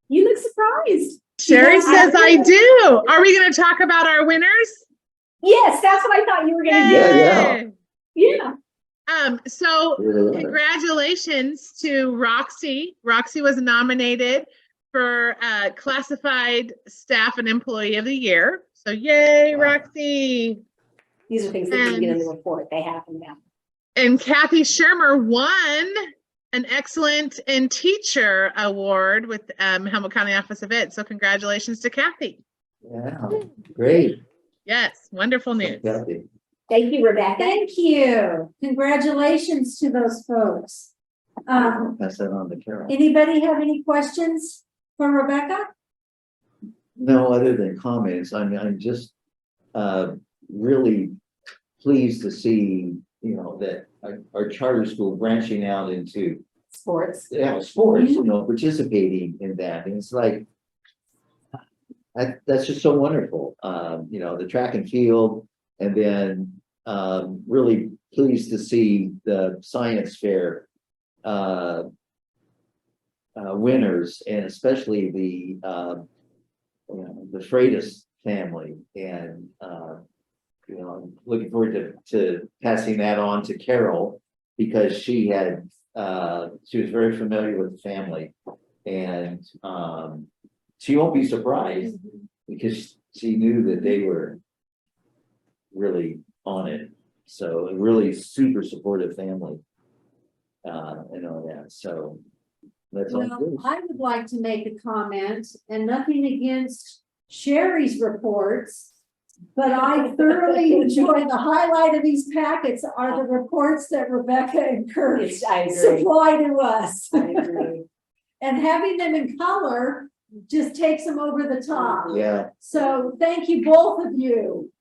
You look surprised. Sherry Yeah, says I do. Are we going to talk about our winners? Yes, that's what I thought you were gonna do. Yeah. Yeah. So Really love it. congratulations to Roxy. Roxy was nominated for Classified Staff and Employee of the Year. So yay, Roxy. These are things that didn't get in the report. They happen now. And Kathy Shermer won an Excellent in Teacher Award with Humboldt County Office of Ed. So congratulations to Kathy. Yeah, great. Yes, wonderful news. Kathy. Thank you, Rebecca. Thank you. Congratulations to those folks. Pass that on to Carol. Anybody have any questions for Rebecca? No, other than comments, I'm just really pleased to see, that our charter school branching out into Sports. sports, participating in that. And it's like, that's just so wonderful. The track and field, and then really pleased to see the science fair winners, and especially the Freitas family. And I'm looking forward to passing that on to Carol, because she was very familiar with the family, and she won't be surprised because she knew that they were really on it. So a really super supportive family, and all that. So that's all Well, good. I would like to make a comment, and nothing against Sherry's reports, but I thoroughly enjoy the highlight of these packets are the reports that Rebecca and Kurt Yes, I agree. supply to us. I agree. And having them in color just takes them over the top. Yeah, So thank you, both of you.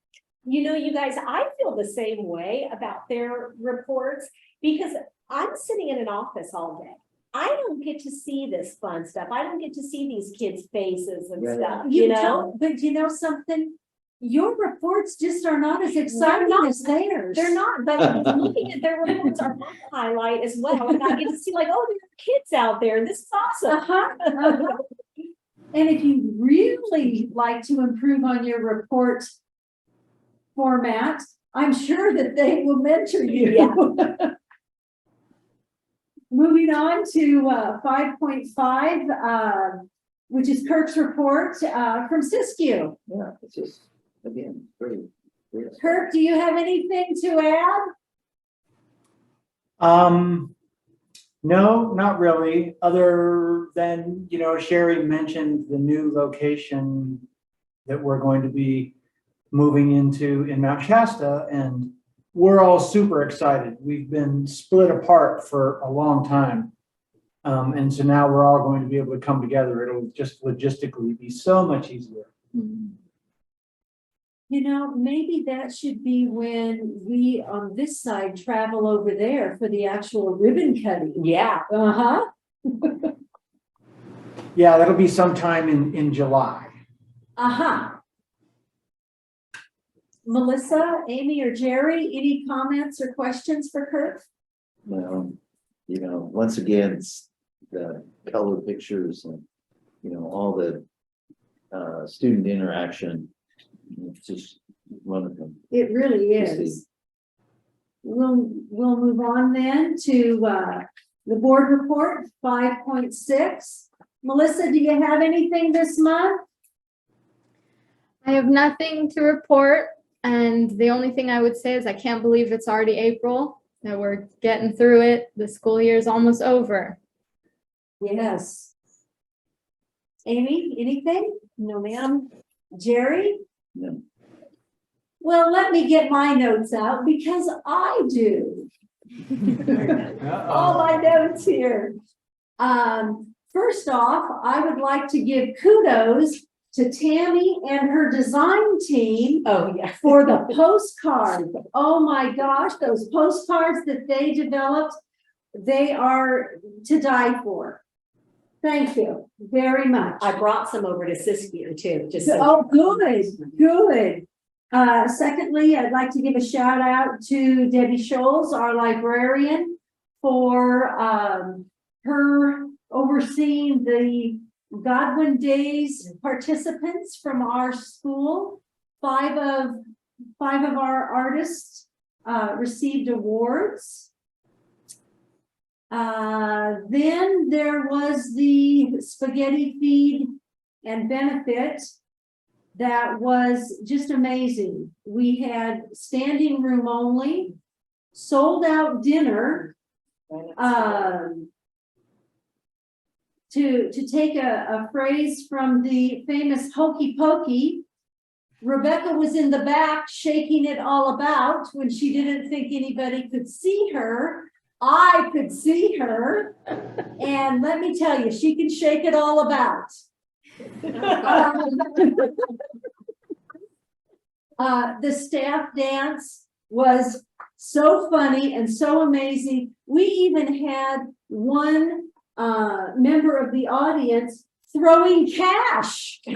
You guys, I feel the same way about their reports, because I'm sitting in an office all day. I don't get to see this fun stuff. I don't get to see these kids' faces and Right. stuff, But you know something? Your reports just are not as exciting as theirs. They're not, but looking at their reports are my highlight as well. And I get to see like, oh, there are kids out there. This is awesome. And if you really like to improve on your report format, I'm sure that they will mentor you. Yeah. Moving on to 5.5, which is Kirk's report from Siskiyou. yeah, it's just, again, great. Kirk, do you have anything to add? No, not really, other than, Sherry mentioned the new location that we're going to be moving into in Mount Shasta, and we're all super excited. We've been split apart for a long time. And so now we're all going to be able to come together. It'll just logistically be so much easier. Maybe that should be when we on this side travel over there for the actual ribbon cutting. Yeah. Uh-huh. Yeah, that'll be sometime in July. Uh-huh. Melissa, Amy, or Jerry, any comments or questions for Kirk? Well, once again, it's the color pictures and, all the student interaction. It's just wonderful. It really To see. is. We'll move on then to the board report, 5.6. Melissa, do you have anything this month? I have nothing to report, and the only thing I would say is I can't believe it's already April, that we're getting through it. The school year is almost over. Yes. Amy, anything? No, ma'am. Jerry? No. Well, let me get my notes out because I do. All my notes here. First off, I would like to give kudos to Tammy and her design team Oh, yeah. for the postcard. Oh my gosh, those postcards that they developed, they are to die for. Thank you very much. I brought some over to Siskiyou too, just so. Oh, good, good. Secondly, I'd like to give a shout out to Debbie Scholes, our librarian, for her overseeing the Godwin Days participants from our school. Five of our artists received awards. Then there was the spaghetti feed and benefit. That was just amazing. We had standing room only, sold out dinner. To take a phrase from the famous Hokey Pokey, Rebecca was in the back shaking it all about when she didn't think anybody could see her. I could see her. And let me tell you, she can shake it all about. The staff dance was so funny and so amazing. We even had one member of the audience throwing cash. Was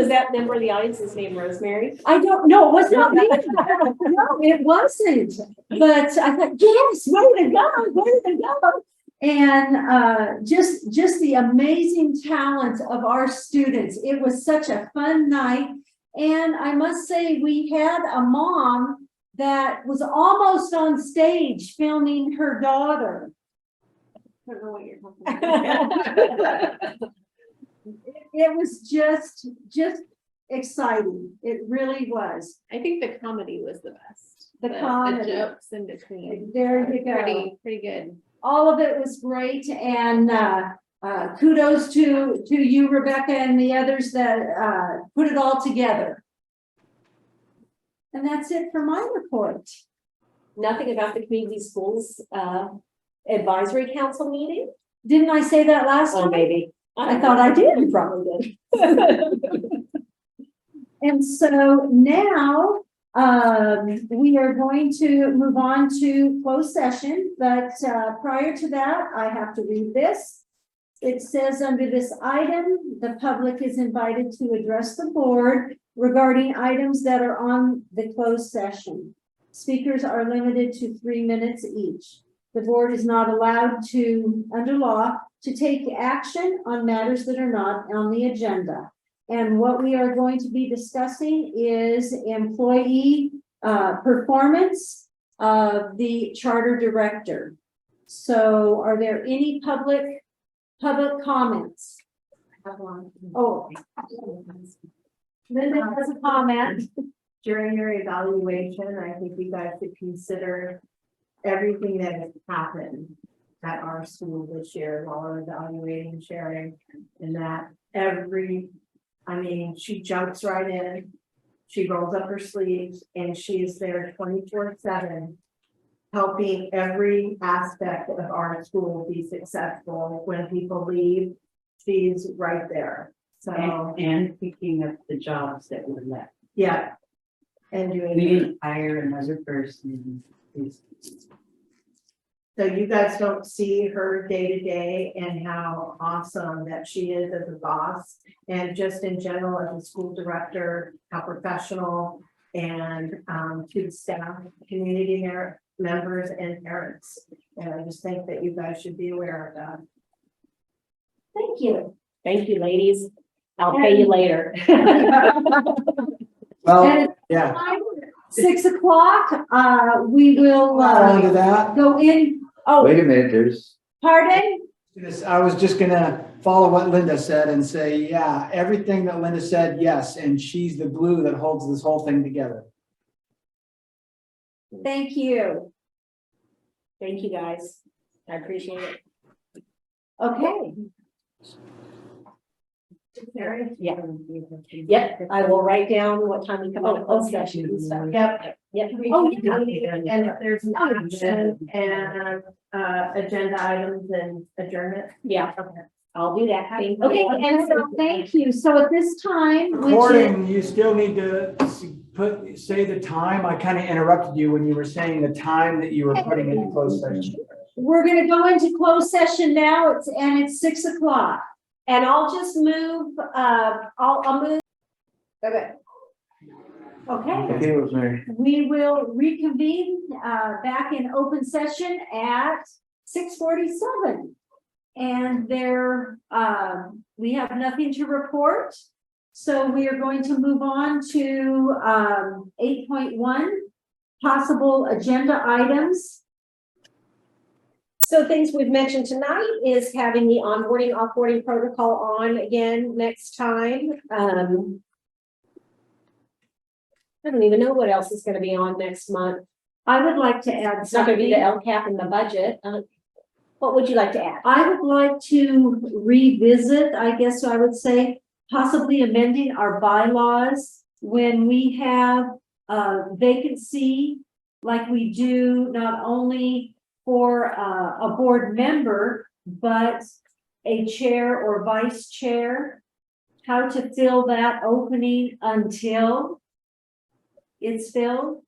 that member of the audience's name Rosemary? I don't know. It was not me. No, it wasn't. But I thought, yes, way to go, way to go. And just the amazing talent of our students. It was such a fun night. And I must say, we had a mom that was almost on stage filming her daughter. I don't know what you're talking about. It was just exciting. It really was. I think the comedy was the best. The comedy. jokes in between. There you go. Pretty good. All of it was great, and kudos to you, Rebecca, and the others that put it all together. And that's it for my report. Nothing about the community schools advisory council meeting? Didn't I say that last Oh, time? maybe. I thought I did. You probably did. And so now we are going to move on to closed session, but prior to that, I have to read this. It says under this item, the public is invited to address the board regarding items that are on the closed session. Speakers are limited to 3 minutes each. The board is not allowed to, under law, to take action on matters that are not on the agenda. And what we are going to be discussing is employee performance of the charter director. So are there any public comments? Oh, Linda has a comment. During your evaluation, I think you guys should consider everything that has happened at our school this year while we're evaluating Sherry, and that she jumps right in, she rolls up her sleeves, and she is there 24/7, helping every aspect of our school be successful. When people leave, she's right there. So And picking up the jobs that were left. yeah, and We doing. didn't hire another person. So you guys don't see her day to day and how awesome that she is as a boss, and just in general as a school director, how professional, and to the staff, community members and parents. And I just think that you guys should be aware of that. Thank you. Thank you, ladies. I'll pay you later. Well, yeah. 6 o'clock, we will On to that. go in. Oh, Wait a minute, there's, pardon? I was just gonna follow what Linda said and say, yeah, everything that Linda said, yes, and she's the glue that holds this whole thing together. Thank you. Thank you, guys. I appreciate it. Okay. Yeah. Yep, I will write down what time we come out of closed session and stuff. Yep. Yep. Oh, yeah. And if there's an action and agenda items and adjournment. Yeah, Okay. I'll do that. Thank you. Okay, and so thank you. So at this time, which is, Recording, you still need to say the time. I kind of interrupted you when you were saying the time that you were putting into closed session. we're gonna go into closed session now. It's 6 o'clock. And I'll just move, I'll move. Okay. Okay, okay, Rosemary. we will reconvene back in open session at 6:47. And we have nothing to report. So we are going to move on to 8.1, possible agenda items. So things we've mentioned tonight is having the onboarding, offboarding protocol on again next time. I don't even know what else is gonna be on next month. I would like to add It's not gonna be the something. LCAP and the budget. What would you like to add? I would like to revisit, I guess I would say, possibly amending our bylaws when we have a vacancy, like we do not only for a board member, but a chair or vice chair, how to fill that opening until it's filled.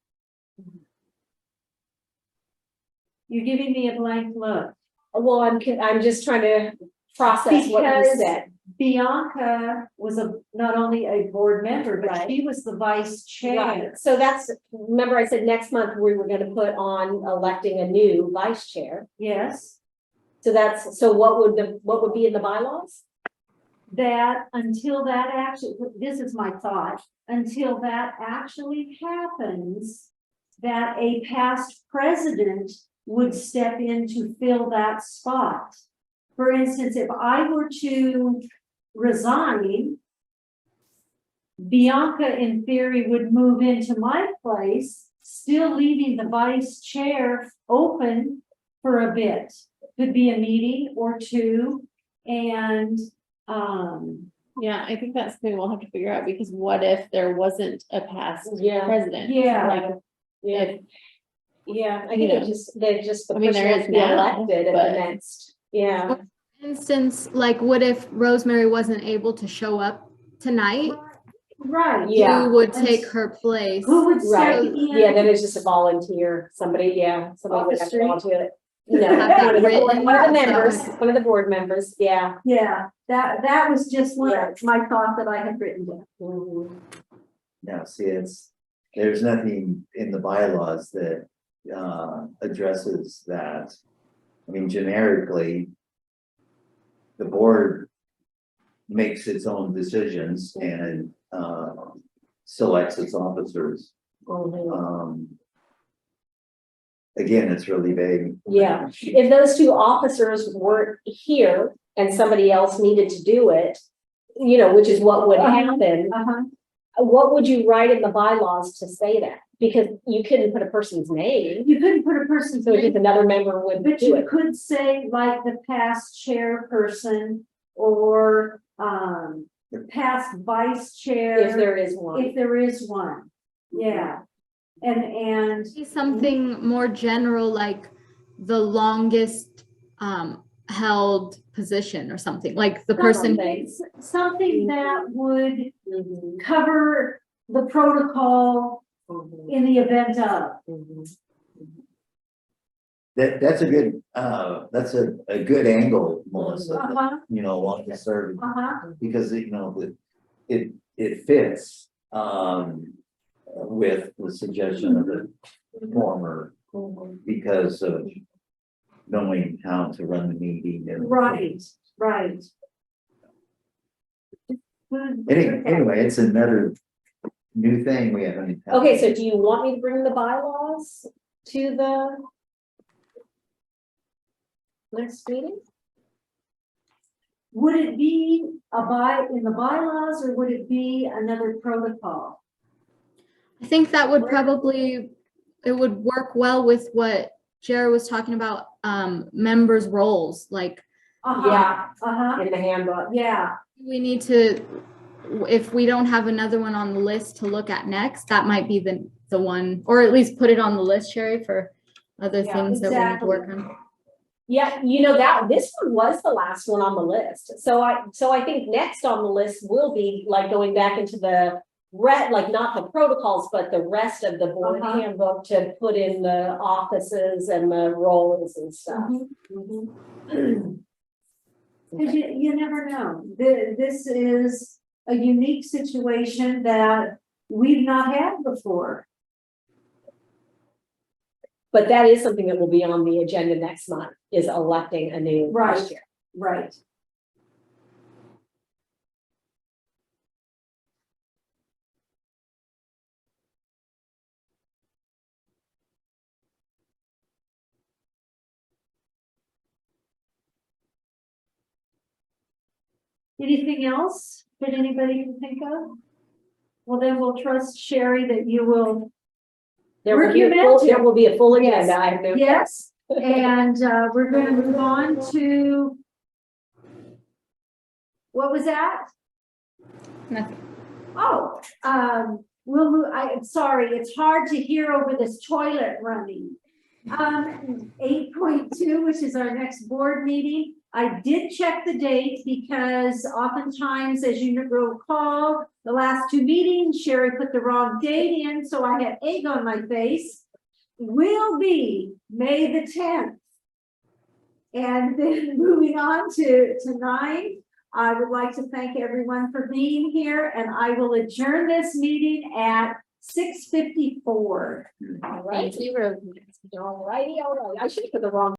You're giving me a blank look. Well, I'm just trying to process what you Because said. Bianca was not only a board member, but Right. she was the vice chair. Right, so remember I said next month we were gonna put on electing a new vice chair. Yes, So what would be in the bylaws? that until that actually, this is my thought, until that actually happens, that a past president would step in to fill that spot. For instance, if I were to resign, Bianca in theory would move into my place, still leaving the vice chair open for a bit. Could be a meeting or two, and, Yeah, I think that's something we'll have to figure out, because what if there wasn't a past Yeah. president? Yeah. Like, Yeah. Yeah, I You think know. they're just the I mean, person there has is to be now, elected at but- the next, yeah. Instance, like what if Rosemary wasn't able to show up tonight? right. Yeah. Who would take her place? Who would step Right, in? yeah, then it's just a volunteer, somebody would have to Officer. volunteer. No, Have that one of the written. board members, yeah. Yeah, that was just Right. my thought that I had written down. Mhm. Now, see, there's nothing in the bylaws that addresses that. I mean, generically, the board makes its own decisions and selects its officers. Mhm. Again, it's really vague. Yeah, if those two officers weren't here and somebody else needed to do it, which is what would happen, what would you write in the bylaws to say that? Because you couldn't put a person's name, You couldn't put a person's so just name, another member would but do you it. could say like the past chairperson or the past vice chair. If there is one. If there is one, yeah. And Something more general, like the longest held position or something, like the person. something that would Mhm. cover the protocol Mhm. in the event of. Mhm. That's a good, that's a good angle, Melissa, Uh-huh, along the service, uh-huh. because, it fits, with the suggestion of the former, Mhm. because of knowing how to run the meeting and. Right. Anyway, it's another new thing we haven't. Okay, so do you want me to bring the bylaws to the next meeting? Would it be in the bylaws or would it be another protocol? I think that would it would work well with what Jared was talking about, members' roles, like Yeah. Uh-huh, In the handbook? yeah, we need to, if we don't have another one on the list to look at next, that might be the one, or at least put it on the list, Sherry, for other Yeah, things that we need to work exactly. on. Yeah, this one was the last one on the list. So I think next on the list will be like going back into the like not the protocols, but the rest of the board Uh-huh. handbook to put in the offices and the roles and stuff. Mhm. Cause you never know. This is a unique situation that we've not had before. But that is something that will be on the agenda next month, is electing a new vice chair. Right. Anything else that anybody can think of? Well, then we'll trust Sherry that you will. There will Work be your a full, magic. there will be a full Yes. agenda. I have no. Yes, and we're gonna move on to. What was that? Nothing. Oh, we'll move, I'm sorry, it's hard to hear over this toilet running. 8.2, which is our next board meeting. I did check the date because oftentimes, as you recall, the last two meetings, Sherry put the wrong date in, so I had egg on my face. Will be May the 10th. And then moving on to 9, I would like to thank everyone for being here, and I will adjourn this meeting at 6:54. All right. All righty, all right. I should have put the wrong